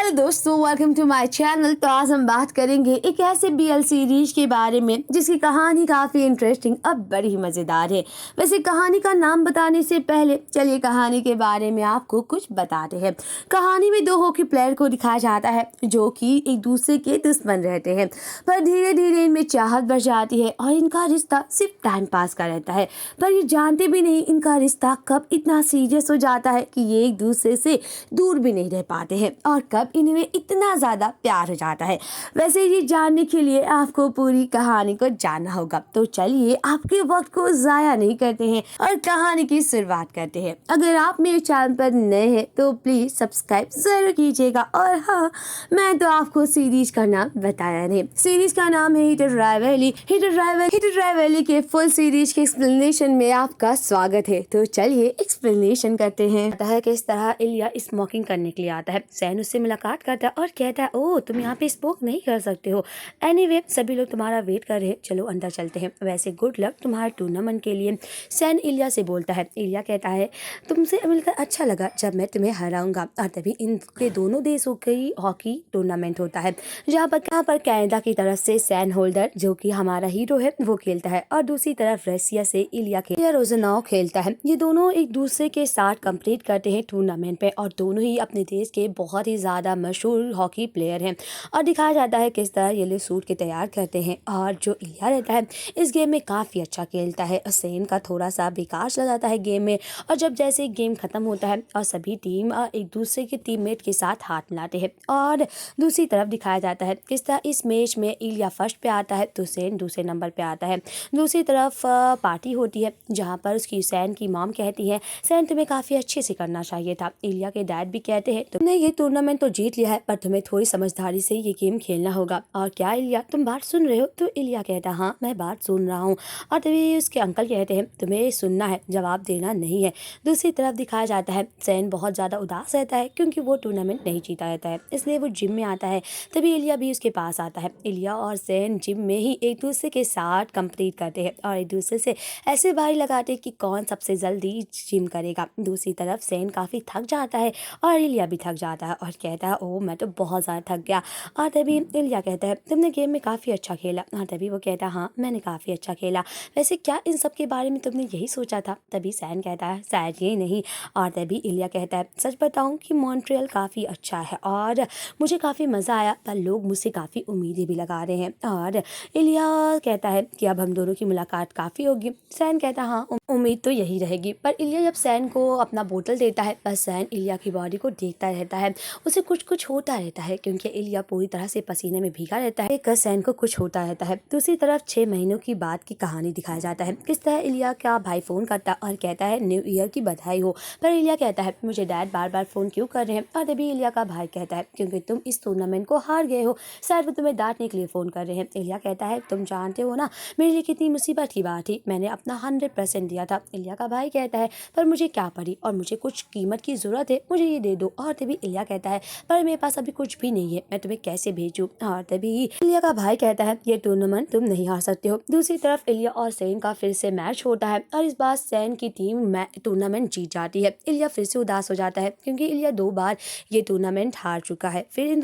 Hello दोस्तों, welcome to my channel. तो आज हम बात करेंगे एक ऐसे बीएल सीरीज के बारे में जिसकी कहानी काफ़ी इंटरेस्टिंग और बड़ी ही मज़ेदार है। वैसे कहानी का नाम बताने से पहले चलिए कहानी के बारे में आपको कुछ बताते हैं। कहानी में दो हॉकी प्लेयर को दिखाया जाता है जो कि एक दूसरे के दुश्मन रहते हैं, पर धीरे धीरे इनमें चाहत बढ़ जाती है और इनका रिश्ता सिर्फ टाइम पास का रहता है। पर ये जानते भी नहीं इनका रिश्ता कब इतना सीरियस हो जाता है कि ये एक दूसरे से दूर भी नहीं रह पाते हैं और कब इनमें इतना ज़्यादा प्यार हो जाता है। वैसे ये जानने के लिए आपको पूरी कहानी को जानना होगा, तो चलिए आपके वक्त को ज़ाया नहीं करते हैं और कहानी की शुरुआत करते हैं। अगर आप मेरे चैनल पर नए हैं तो प्लीज़ सब्सक्राइब ज़रूर कीजिएगा। और हाँ, मैं तो आपको सीरीज का नाम बताया नहीं। सीरीज का नाम है हिट ड्राइवली। हिट ड्राइवली के फुल सीरीज के एक्सप्लेनेशन में आपका स्वागत है। तो चलिए एक्सप्लेनेशन करते हैं। पता है किस तरह इलिया स्मोकिंग करने के लिए आता है। सैन उससे मुलाकात करता है और कहता है, ओह तुम यहाँ पे स्मोक नहीं कर सकते हो। एनीवे सभी लोग तुम्हारा वेट कर रहे हैं, चलो अंदर चलते हैं। वैसे गुड लक तुम्हारे टूर्नामेंट के लिए, सैन इलिया से बोलता है। इलिया कहता है, तुमसे मिलकर अच्छा लगा, जब मैं तुम्हें हराऊंगा। और तभी इनके दोनों देशों की हॉकी टूर्नामेंट होता है जहाँ पर कनाडा की तरफ से सैन होल्डर जो कि हमारा हीरो है वो खेलता है और दूसरी तरफ रशिया से इलिया रोजनाव खेलता है। ये दोनों एक दूसरे के साथ कंप्लीट करते हैं टूर्नामेंट पे और दोनों ही अपने देश के बहुत ही ज़्यादा मशहूर हॉकी प्लेयर हैं। और दिखाया जाता है किस तरह ये लोग सूट के तैयार करते हैं। और जो इलिया रहता है इस गेम में काफ़ी अच्छा खेलता है और सैन का थोड़ा सा बेकार चला जाता है गेम में। और जब जैसे गेम ख़त्म होता है और सभी टीम एक दूसरे के टीममेट के साथ हाथ मिलाते हैं। और दूसरी तरफ दिखाया जाता है किस तरह इस मैच में इलिया फर्स्ट पे आता है तो सैन दूसरे नंबर पे आता है। दूसरी तरफ पार्टी होती है जहाँ पर उसकी सैन की मॉम कहती है, सैन तुम्हें काफ़ी अच्छे से करना चाहिए था। इलिया के डैड भी कहते हैं, तुमने ये टूर्नामेंट तो जीत लिया है पर तुम्हें थोड़ी समझदारी से ये गेम खेलना होगा। और क्या इलिया तुम बात सुन रहे हो? तो इलिया कहता है, हाँ मैं बात सुन रहा हूँ। और तभी उसके अंकल कहते हैं, तुम्हें सुनना है, जवाब देना नहीं है। दूसरी तरफ दिखाया जाता है सैन बहुत ज़्यादा उदास रहता है क्योंकि वो टूर्नामेंट नहीं जीता रहता है, इसलिए वो जिम में आता है। तभी इलिया भी उसके पास आता है। इलिया और सैन जिम में ही एक दूसरे के साथ कंप्लीट करते हैं और एक दूसरे से ऐसे बारी लगाते हैं कि कौन सबसे जल्दी जिम करेगा। दूसरी तरफ सैन काफ़ी थक जाता है और इलिया भी थक जाता है और कहता है, ओह मैं तो बहुत ज़्यादा थक गया। और तभी इलिया कहता है, तुमने गेम में काफ़ी अच्छा खेला। और तभी वो कहता है, हाँ मैंने काफ़ी अच्छा खेला। वैसे क्या इन सब के बारे में तुमने यही सोचा था? तभी सैन कहता है, शायद ये नहीं। और तभी इलिया कहता है, सच बताऊँ कि मॉन्ट्रियल काफ़ी अच्छा है और मुझे काफ़ी मज़ा आया, पर लोग मुझसे काफ़ी उम्मीदें भी लगा रहे हैं। और इलिया कहता है कि अब हम दोनों की मुलाकात काफ़ी होगी। सैन कहता है, हाँ उम्मीद तो यही रहेगी। पर इलिया जब सैन को अपना बोतल देता है पर सैन इलिया की बॉडी को देखता रहता है। उसे कुछ कुछ होता रहता है क्योंकि इलिया पूरी तरह से पसीने में भीगा रहता है। एक सैन को कुछ होता रहता है। दूसरी तरफ 6 महीनों की बाद की कहानी दिखाया जाता है किस तरह इलिया का भाई फ़ोन करता और कहता है न्यू ईयर की बधाई हो। पर इलिया कहता है, मुझे डैड बार बार फ़ोन क्यों कर रहे हैं? और तभी इलिया का भाई कहता है, क्योंकि तुम इस टूर्नामेंट को हार गए हो, शायद वो तुम्हें डांटने के लिए फ़ोन कर रहे हैं। इलिया कहता है, तुम जानते हो ना मेरे लिए कितनी मुसीबत की बात थी, मैंने अपना 100% दिया था। इलिया का भाई कहता है, पर मुझे क्या पड़ी और मुझे कुछ कीमत की ज़रूरत है, मुझे ये दे दो। और तभी इलिया कहता है, पर मेरे पास अभी कुछ भी नहीं है, मैं तुम्हें कैसे भेजूं? और तभी इलिया का भाई कहता है, ये टूर्नामेंट तुम नहीं हार सकते हो। दूसरी तरफ इलिया और सैन का फिर से मैच होता है और इस बार सैन की टीम टूर्नामेंट जीत जाती है। इलिया फिर से उदास हो जाता है क्योंकि इलिया 2 बार ये टूर्नामेंट हार चुका है। फिर इन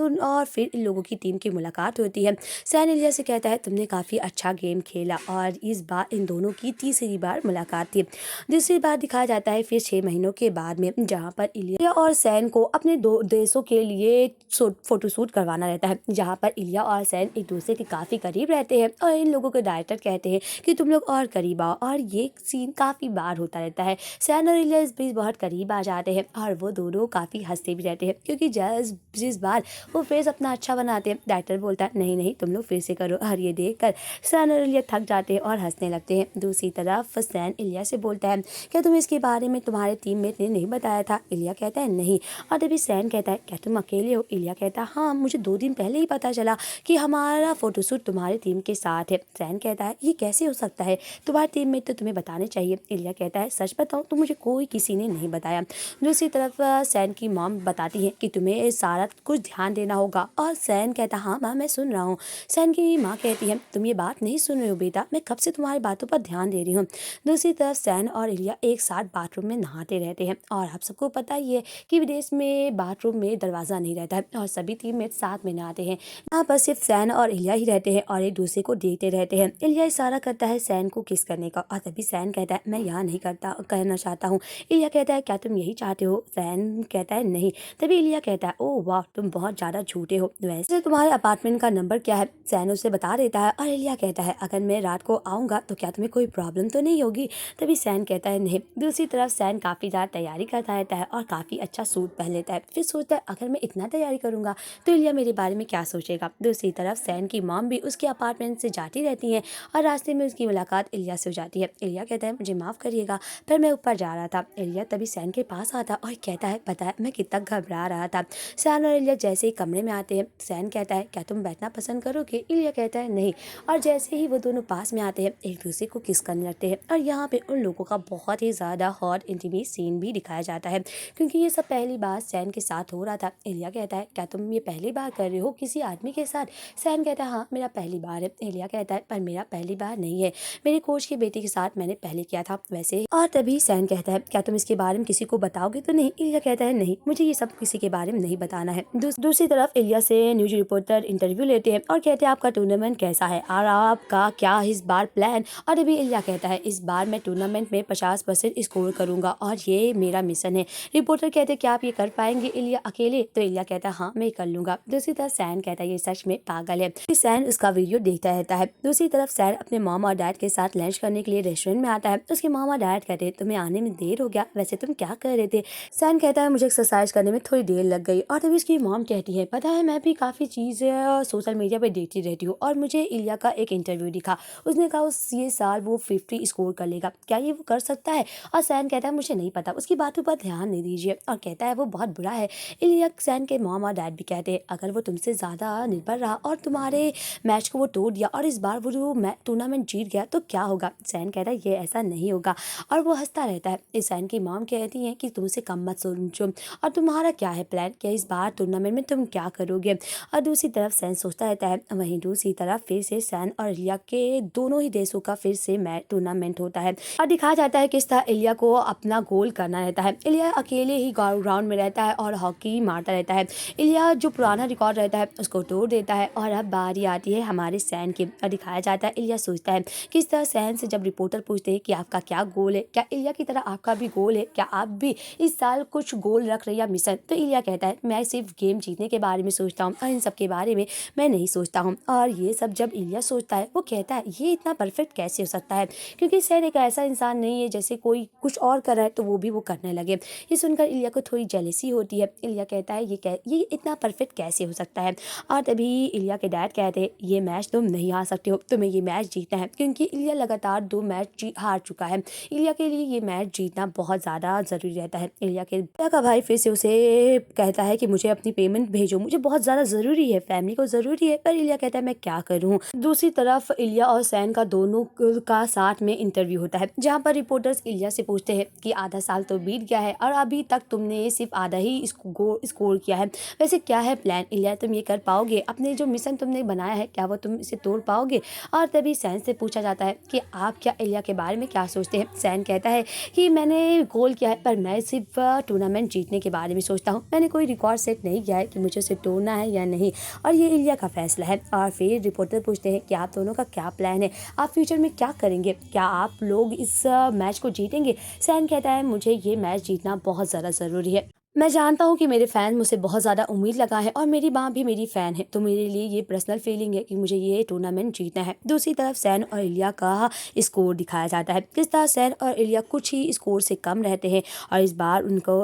लोगों की टीम की मुलाकात होती है। सैन इलिया से कहता है, तुमने काफ़ी अच्छा गेम खेला। और इस बार इन दोनों की तीसरी बार मुलाकात थी। दूसरी बार दिखाया जाता है फिर 6 महीनों के बाद में, जहाँ पर इलिया और सैन को अपने 2 देशों के लिए फोटोशूट करवाना रहता है, जहाँ पर इलिया और सैन एक दूसरे के काफ़ी करीब रहते हैं। और इन लोगों के डायरेक्टर कहते हैं कि तुम लोग और करीब आओ। और ये सीन काफ़ी बार होता रहता है। सैन और इलिया इस बीच बहुत करीब आ जाते हैं और वो दोनों काफ़ी हंसते भी रहते हैं क्योंकि जिस बार वो फेस अपना अच्छा बनाते हैं, डायरेक्टर बोलता है, नहीं नहीं तुम लोग फिर से करो। और ये देख कर सैन और इलिया थक जाते हैं और हंसने लगते हैं। दूसरी तरफ सैन इलिया से बोलता है, क्या तुम्हें इसके बारे में तुम्हारे टीममेट ने नहीं बताया था? इलिया कहता है, नहीं। और तभी सैन कहता है, क्या तुम अकेले हो? इलिया कहता है, हाँ मुझे 2 दिन पहले ही पता चला कि हमारा फोटोशूट तुम्हारी टीम के साथ है। सैन कहता है, ये कैसे हो सकता है, तुम्हारे टीममेट तो तुम्हें बताने चाहिए। इलिया कहता है, सच बताऊँ तो मुझे कोई किसी ने नहीं बताया। दूसरी तरफ सैन की मॉम बताती है कि तुम्हें सारा कुछ ध्यान देना होगा। और सैन कहता, हाँ माँ मैं सुन रहा हूँ। सैन की माँ कहती है, तुम ये बात नहीं सुन रहे हो बेटा, मैं कब से तुम्हारी बातों पर ध्यान दे रही हूँ। दूसरी तरफ सैन और इलिया एक साथ बाथरूम में नहाते रहते हैं और आप सबको पता ही है कि विदेश में बाथरूम में दरवाज़ा मज़ा नहीं रहता है और सभी टीममेट साथ में ना आते हैं। यहाँ पर सिर्फ सैन और इलिया ही रहते हैं और एक दूसरे को देखते रहते हैं। इलिया इशारा करता है सैन को किस करने का और तभी सैन कहता है मैं यहाँ नहीं कहना चाहता हूँ। इलिया कहता है क्या तुम यही चाहते हो? सैन कहता है नहीं। तभी इलिया कहता है ओह वाह तुम बहुत ज़्यादा झूठे हो, वैसे तुम्हारे अपार्टमेंट का नंबर क्या है? सैन उसे बता देता है और इलिया कहता है अगर मैं रात को आऊँगा तो क्या तुम्हें कोई प्रॉब्लम तो नहीं होगी? तभी सैन कहता है नहीं। दूसरी तरफ सैन काफ़ी ज़्यादा तैयारी करता रहता है और काफ़ी अच्छा सूट पहन लेता है। फिर सोचता है अगर मैं इतना तैयारी करूँगा तो इलिया मेरे बारे में क्या सोचेगा। दूसरी तरफ सैन की मॉम भी उसके अपार्टमेंट से जाती रहती हैं और रास्ते में उसकी मुलाकात इलिया से हो जाती है। इलिया कहता है मुझे माफ़ करिएगा पर मैं ऊपर जा रहा था। इलिया तभी सैन के पास आता और कहता है पता है मैं कितना घबरा रहा था। सैन और इलिया जैसे ही कमरे में आते हैं सैन कहता है क्या तुम बैठना पसंद करोगे? इलिया कहता है नहीं। और जैसे ही वो दोनों पास में आते हैं एक दूसरे को किस करने लगते हैं और यहाँ पे उन लोगों का बहुत ही ज़्यादा हॉट इंटीमेट सीन भी दिखाया जाता है क्योंकि ये सब पहली बार सैन के साथ हो रहा था। इलिया कहता है क्या तुम ये पहली बार कर रहे हो किसी आदमी के साथ? सैन कहता है हाँ मेरा पहली बार है। इलिया कहता है पर मेरा पहली बार नहीं है, मेरे कोच की बेटी के साथ मैंने पहले किया था वैसे। और तभी सैन कहता है क्या तुम इसके बारे में किसी को बताओगे तो नहीं? इलिया कहता है नहीं मुझे ये सब किसी के बारे में नहीं बताना है। दूसरी तरफ इलिया से न्यूज रिपोर्टर इंटरव्यू लेते हैं और कहते हैं आपका टूर्नामेंट कैसा है और आपका क्या इस बार प्लान? और अभी इलिया कहता है इस बार मैं टूर्नामेंट में 50% स्कोर करूंगा और ये मेरा मिशन है। रिपोर्टर कहते हैं क्या आप ये कर पाएंगे इलिया अकेले? तो इलिया कहता है हाँ मैं कर लूंगा। दूसरी तरफ सैन कहता है ये सच में पागल है। सैन उसका वीडियो देखता रहता है। दूसरी तरफ सैन अपने मॉम और डैड के साथ लंच करने के लिए रेस्टोरेंट में आता है। उसके मॉम और डैड कहते हैं तुम्हें आने में देर हो गया, वैसे तुम क्या कर रहे थे? सैन कहता है मुझे एक्सरसाइज करने में थोड़ी देर लग गई। और तभी उसकी मॉम कहती है पता है मैं भी काफ़ी चीज़ें सोशल मीडिया पर देखती रहती हूँ और मुझे इलिया का एक इंटरव्यू दिखा, उसने कहा ये साल वो 50 स्कोर कर लेगा, क्या ये वो कर सकता है? और सैन कहता है मुझे नहीं पता, उसकी बातों पर ध्यान नहीं दीजिए और कहता है वो बहुत बुरा है। इलिया सैन के मॉम और डैड भी कहते हैं अगर वो तुमसे ज़्यादा निर्भर रहा और तुम्हारे मैच को वो तोड़ दिया और इस बार वो जो टूर्नामेंट जीत गया तो क्या होगा? सैन कहता है ये ऐसा नहीं होगा और वो हंसता रहता है। इस सैन की मॉम कहती है कि तुमसे कम मत सोचो और तुम्हारा क्या है प्लान, क्या इस बार टूर्नामेंट में तुम क्या करोगे? और दूसरी तरफ सैन सोचता रहता है। वहीं दूसरी तरफ फिर से सैन और इलिया के दोनों ही देशों का फिर से टूर्नामेंट होता है और दिखाया जाता है किस तरह इलिया को अपना गोल करना रहता है। इलिया अकेले ही ग्राउंड में रहता है और हॉकी मारता रहता है। इलिया जो पुराना रिकॉर्ड रहता है उसको तोड़ देता है और अब बारी आती है हमारे सैन की और दिखाया जाता है इलिया सोचता है किस तरह सैन से जब रिपोर्टर पूछते हैं कि आपका क्या गोल है, क्या इलिया की तरह आपका भी गोल है, क्या आप भी इस साल कुछ गोल रख रहे या मिशन? तो इलिया कहता है मैं सिर्फ गेम जीतने के बारे में सोचता हूँ और इन सब के बारे में मैं नहीं सोचता हूँ। और ये सब जब इलिया सोचता है वो कहता है ये इतना परफेक्ट कैसे हो सकता है, क्योंकि सैन एक ऐसा इंसान नहीं है जैसे कोई कुछ और कर रहा है तो वो भी वो करने लगे। ये सुनकर इलिया को थोड़ी जेलसी होती है। इलिया कहता है ये इतना परफेक्ट कैसे हो सकता है? और तभी इलिया के डैड कहते हैं ये मैच तुम नहीं हार सकते हो, तुम्हें ये मैच जीतना है, क्योंकि इलिया लगातार 2 मैच हार चुका है। इलिया के लिए ये मैच जीतना बहुत ज़्यादा ज़रूरी रहता है। इलिया का भाई फिर से उसे कहता है कि मुझे अपनी पेमेंट भेजो, मुझे बहुत ज़्यादा ज़रूरी है, फैमिली को ज़रूरी है। पर इलिया कहता है मैं क्या करूँ? दूसरी तरफ इलिया और सैन का दोनों का साथ में इंटरव्यू होता है जहाँ पर रिपोर्टर्स इलिया से पूछते हैं कि आधा साल तो बीत गया है और अभी तक तुमने सिर्फ आधा ही स्कोर किया है, वैसे क्या है प्लान? इलिया तुम ये कर पाओगे? अपने जो मिशन तुमने बनाया है क्या वो तुम इसे तोड़ पाओगे? और तभी सैन से पूछा जाता है कि आप क्या इलिया के बारे में क्या सोचते हैं? सैन कहता है कि मैंने गोल किया है पर मैं सिर्फ टूर्नामेंट जीतने के बारे में सोचता हूँ, मैंने कोई रिकॉर्ड सेट नहीं किया है कि मुझे उसे तोड़ना है या नहीं, और ये इलिया का फैसला है। और फिर रिपोर्टर पूछते हैं कि आप दोनों का क्या प्लान है, आप फ्यूचर में क्या करेंगे, क्या आप लोग इस मैच को जीतेंगे? सैन कहता है मुझे ये मैच जीतना बहुत ज़्यादा ज़रूरी है, मैं जानता हूँ कि मेरे फैन मुझसे बहुत ज़्यादा उम्मीद लगा है और मेरी माँ भी मेरी फ़ैन है, तो मेरे लिए ये पर्सनल फीलिंग है कि मुझे ये टूर्नामेंट जीतना है। दूसरी तरफ सैन और इलिया का स्कोर दिखाया जाता है किस तरह सैन और इलिया कुछ ही स्कोर से कम रहते हैं और इस बार उनको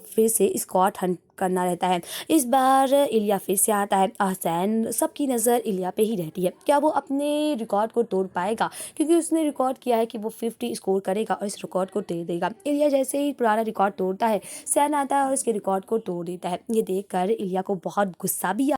फिर से स्कॉट हंट करना रहता है। इस बार इलिया फिर से आता है और सैन सबकी नज़र इलिया पे ही रहती है, क्या वो अपने रिकॉर्ड को तोड़ पाएगा, क्योंकि उसने रिकॉर्ड किया है कि वो 50 स्कोर करेगा और इस रिकॉर्ड को तोड़ देगा। इलिया जैसे ही पुराना रिकॉर्ड तोड़ता है सैन आता है और उसके रिकॉर्ड को तोड़ देता है। ये देखकर इलिया को बहुत गुस्सा भी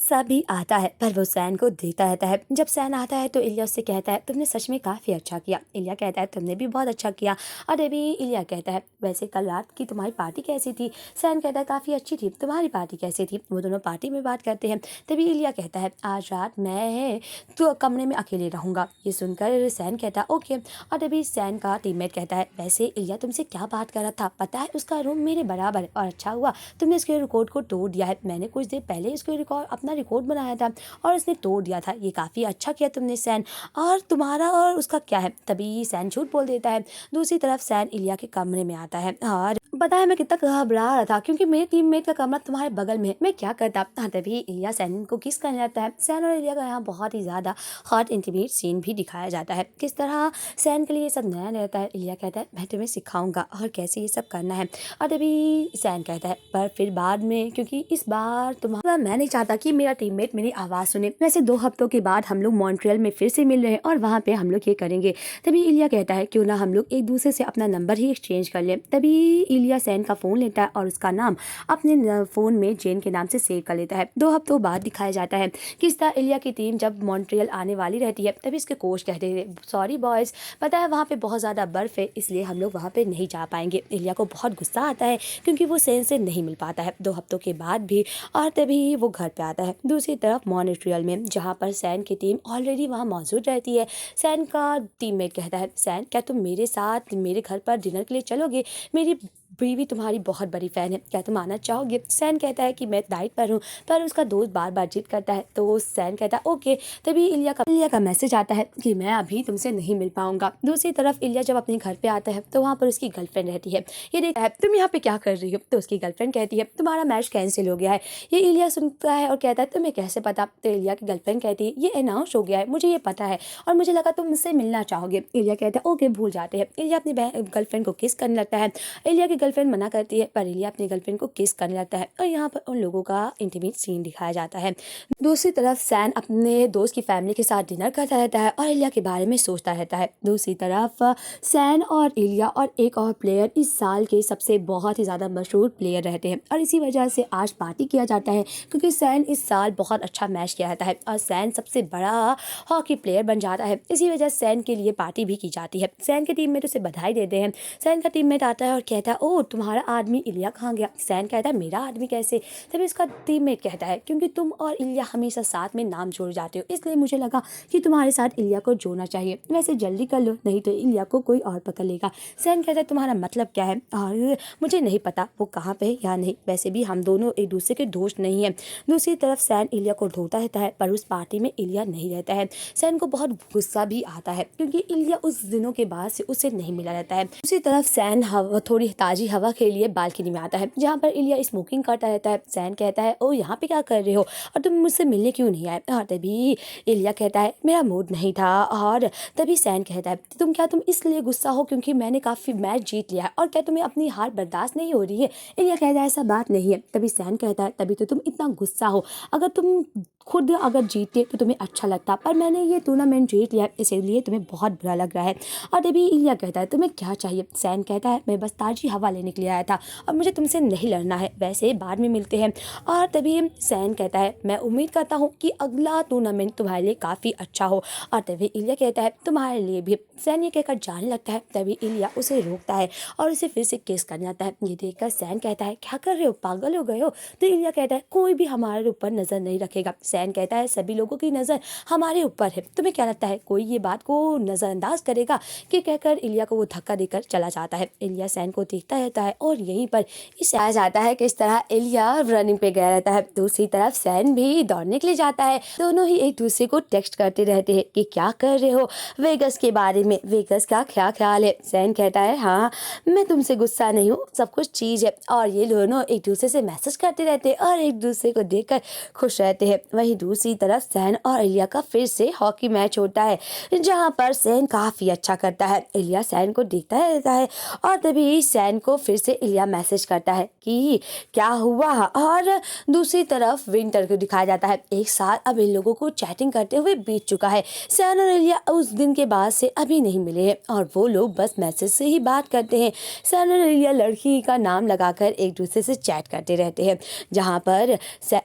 आता है पर वो सैन को देखता रहता है। जब सैन आता है तो इलिया उससे कहता है तुमने सच में काफ़ी अच्छा किया। इलिया कहता है तुमने भी बहुत अच्छा किया। और अभी इलिया कहता है वैसे कल रात की तुम्हारी पार्टी कैसी थी? सैन कहता है काफ़ी अच्छी थी, तुम्हारी तुम्हारी पार्टी कैसी थी। वो दोनों पार्टी में बात करते हैं। तभी इलिया कहता है आज रात मैं तो कमरे में अकेले रहूँगा। ये सुनकर सैन कहता है ओके। और तभी सैन का टीममेट कहता है वैसे इलिया तुमसे क्या बात कर रहा था, पता है उसका रूम मेरे बराबर है और अच्छा हुआ तुमने इसके रिकॉर्ड को तोड़ दिया है। मैंने कुछ देर पहले इसको अपना रिकॉर्ड बनाया था और उसने तोड़ दिया था। ये काफ़ी अच्छा किया तुमने सैन, और तुम्हारा और उसका क्या है। तभी सैन झूठ बोल देता है। दूसरी तरफ सैन इलिया के कमरे में आता है और पता है मैं कितना घबरा रहा था क्योंकि मेरे टीममेट का कमरा तुम्हारे बगल में है, मैं क्या करता। तभी इलिया सैन को किस करने लगता है। सैन और इलिया का यहाँ बहुत ही ज़्यादा हॉट इंटीमेट सीन भी दिखाया जाता है। किस तरह सैन के लिए ये सब नया रहता है। इलिया कहता है मैं तुम्हें सिखाऊंगा और कैसे ये सब करना है। और तभी सैन कहता है पर फिर बाद में, क्योंकि इस बार तुम्हारा मैं नहीं चाहता कि मेरा टीममेट मेरी आवाज़ सुने। वैसे 2 हफ्तों के बाद हम लोग मॉन्ट्रियल में फिर से मिल रहे हैं और वहाँ पे हम लोग ये करेंगे। तभी इलिया कहता है क्यों ना हम लोग एक दूसरे से अपना नंबर ही एक्सचेंज कर लें। तभी इलिया सैन का फ़ोन लेता है और उसका नाम अपने फ़ोन में जेन के नाम से सेव कर लेता है। 2 हफ्तों बाद दिखाया जाता है किस तरह इलिया की टीम जब मॉन्ट्रियल आने वाली रहती है तभी इसके कोच कहते हैं सॉरी बॉयज़, पता है वहाँ पे बहुत ज़्यादा बर्फ़ है इसलिए हम लोग वहाँ पे नहीं जा पाएंगे। इलिया को बहुत गुस्सा आता है क्योंकि वो सैन से नहीं मिल पाता है 2 हफ्तों के बाद भी। और तभी वो घर पे आता है। दूसरी तरफ मॉन्ट्रियल में जहाँ पर सैन की टीम ऑलरेडी वहाँ मौजूद रहती है। सैन का टीममेट कहता है सैन क्या तुम मेरे साथ मेरे घर पर डिनर के लिए चलोगे, मेरी बीवी तुम्हारी बहुत बड़ी फ़ैन है, क्या तुम आना चाहोगे। सैन कहता है कि मैं डाइट पर हूँ, पर उसका दोस्त बार बार जिद करता है तो सैन कहता है ओके। तभी इलिया का मैसेज आता है कि मैं अभी तुमसे नहीं मिल पाऊंगा। दूसरी तरफ इलिया जब अपने घर पे आता है तो वहाँ पर उसकी गर्लफ्रेंड रहती है। ये देखता है तुम यहाँ पे क्या कर रही हो, तो उसकी गर्लफ्रेंड कहती है तुम्हारा मैच कैंसिल हो गया है। ये इलिया सुनता है और कहता है तुम्हें कैसे पता। तो इलिया की गर्लफ्रेंड कहती है ये अनाउंस हो गया है, मुझे ये पता है और मुझे लगा तुम मुझसे मिलना चाहोगे। इलिया कहता है ओके भूल जाते हैं। इलिया अपनी गर्लफ्रेंड को किस करने लगता है। इलिया की गर्लफ्रेंड मना करती है पर इलिया अपनी गर्लफ्रेंड को किस करने लगता है और यहाँ पर उन लोगों का इंटीमेट सीन दिखाया जाता है। दूसरी तरफ सैन अपने दोस्त की फैमिली के साथ डिनर करता रहता है और इलिया के बारे में सोचता रहता है। दूसरी तरफ सैन और इलिया और एक और प्लेयर इस साल के सबसे बहुत ही ज़्यादा मशहूर प्लेयर रहते हैं और इसी वजह से आज पार्टी किया जाता है क्योंकि सैन इस साल बहुत अच्छा मैच किया जाता है और सैन सबसे बड़ा हॉकी प्लेयर बन जाता है। इसी वजह से सैन के लिए पार्टी भी की जाती है। सैन के टीममेट उसे बधाई देते हैं। सैन का टीममेट आता है और कहता है ओह तुम्हारा आदमी इलिया कहाँ गया। सैन कहता है मेरा आदमी कैसे। तभी इसका टीममेट कहता है क्योंकि तुम और इलिया हमेशा साथ में नाम जोड़ जाते हो इसलिए मुझे लगा कि तुम्हारे साथ इलिया को जोड़ना चाहिए, वैसे जल्दी कर लो नहीं तो इलिया को कोई और पकड़ लेगा। सैन कहता है तुम्हारा मतलब क्या है, और मुझे नहीं पता वो कहाँ पे है या नहीं, वैसे भी हम दोनों एक दूसरे के दोस्त नहीं हैं। दूसरी तरफ सैन इलिया को ढूंढता रहता है पर उस पार्टी में इलिया नहीं रहता है। सैन को बहुत गुस्सा भी आता है क्योंकि इलिया उस दिनों के बाद से उसे नहीं मिला रहता है। दूसरी तरफ सैन थोड़ी ताज़ी हवा के लिए बालकनी में आता है जहाँ पर इलिया स्मोकिंग करता रहता है। सैन कहता है ओ यहाँ पे क्या कर रहे हो और तुम मुझसे मिलने क्यों नहीं आए। और तभी इलिया कहता है मेरा मूड नहीं था। और तभी सैन कहता है तुम इसलिए गुस्सा हो क्योंकि मैंने काफ़ी मैच जीत लिया है और क्या तुम्हें अपनी हार बर्दाश्त नहीं हो रही है। इलिया कहता है ऐसा बात नहीं है। तभी सैन कहता है तभी तो तुम इतना गुस्सा हो, अगर तुम खुद अगर जीतते तो तुम्हें अच्छा लगता, पर मैंने ये टूर्नामेंट जीत लिया इसलिए तुम्हें बहुत बुरा लग रहा है। और तभी इलिया कहता है तुम्हें क्या चाहिए। सैन कहता है मैं बस ताज़ी हवा लेने के लिए आया था और मुझे तुमसे नहीं लड़ना है, वैसे बाद में मिलते हैं। और तभी सैन कहता है मैं उम्मीद करता हूँ कि अगला टूर्नामेंट तुम्हारे लिए काफ़ी अच्छा हो। और तभी इलिया कहता है तुम्हारे लिए भी। सैन ये कहकर जाने लगता है तभी इलिया उसे रोकता है और उसे फिर से किस करने आता है। ये देखकर सैन कहता है क्या कर रहे हो, पागल हो गए हो। तो इलिया कहता है कोई भी हमारे ऊपर नज़र नहीं रखेगा। सैन कहता है सभी लोगों की नज़र हमारे ऊपर है, तुम्हें क्या लगता है कोई ये बात को नज़रअंदाज करेगा। कि कहकर इलिया को वो धक्का देकर चला जाता है। इलिया सैन को देखता रहता है और यहीं पर इसे आ जाता है कि इस तरह इलिया रनिंग पे गया रहता है। दूसरी तरफ सैन भी दौड़ने के लिए जाता है। दोनों ही एक दूसरे को टेक्स्ट करते रहते हैं कि क्या कर रहे हो वेगस के बारे में, वेगस का क्या ख्याल है। सैन कहता है हाँ मैं तुमसे गुस्सा नहीं हूँ, सब कुछ चीज़ है। और ये दोनों एक दूसरे से मैसेज करते रहते हैं और एक दूसरे को देखकर खुश रहते हैं। वहीं दूसरी तरफ सैन और इलिया का फिर से हॉकी मैच होता है जहाँ पर सैन काफ़ी अच्छा करता है। इलिया सैन को देखता रहता है और तभी सैन को फिर से इलिया मैसेज करता है कि क्या हुआ। और दूसरी तरफ विंटर को दिखाया जाता है। एक साल अब इन लोगों को चैटिंग करते हुए बीत चुका है। सैन और इलिया उस दिन के बाद से अभी नहीं मिले हैं और वो लोग बस मैसेज से ही बात करते हैं। सैन और इलिया लड़की का नाम लगाकर एक दूसरे से चैट करते रहते हैं जहाँ पर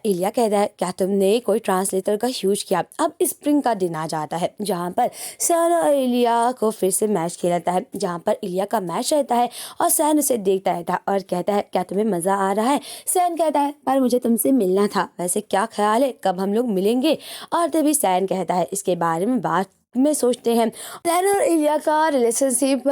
इलिया कहता है क्या तुमने कोई ट्रांसलेटर का यूज किया। अब स्प्रिंग का दिन आ जाता है जहाँ पर सैन और इलिया को फिर से मैच खेलता है जहाँ पर इलिया का मैच रहता है और सैन उसे देखता रहता और कहता है क्या तुम्हें मज़ा आ रहा है। सैन कहता है पर मुझे तुमसे मिलना था, वैसे क्या ख्याल है कब हम लोग मिलेंगे। और तभी सैन कहता है इसके बारे में बात में सोचते हैं। सैन और इलिया का रिलेशनशिप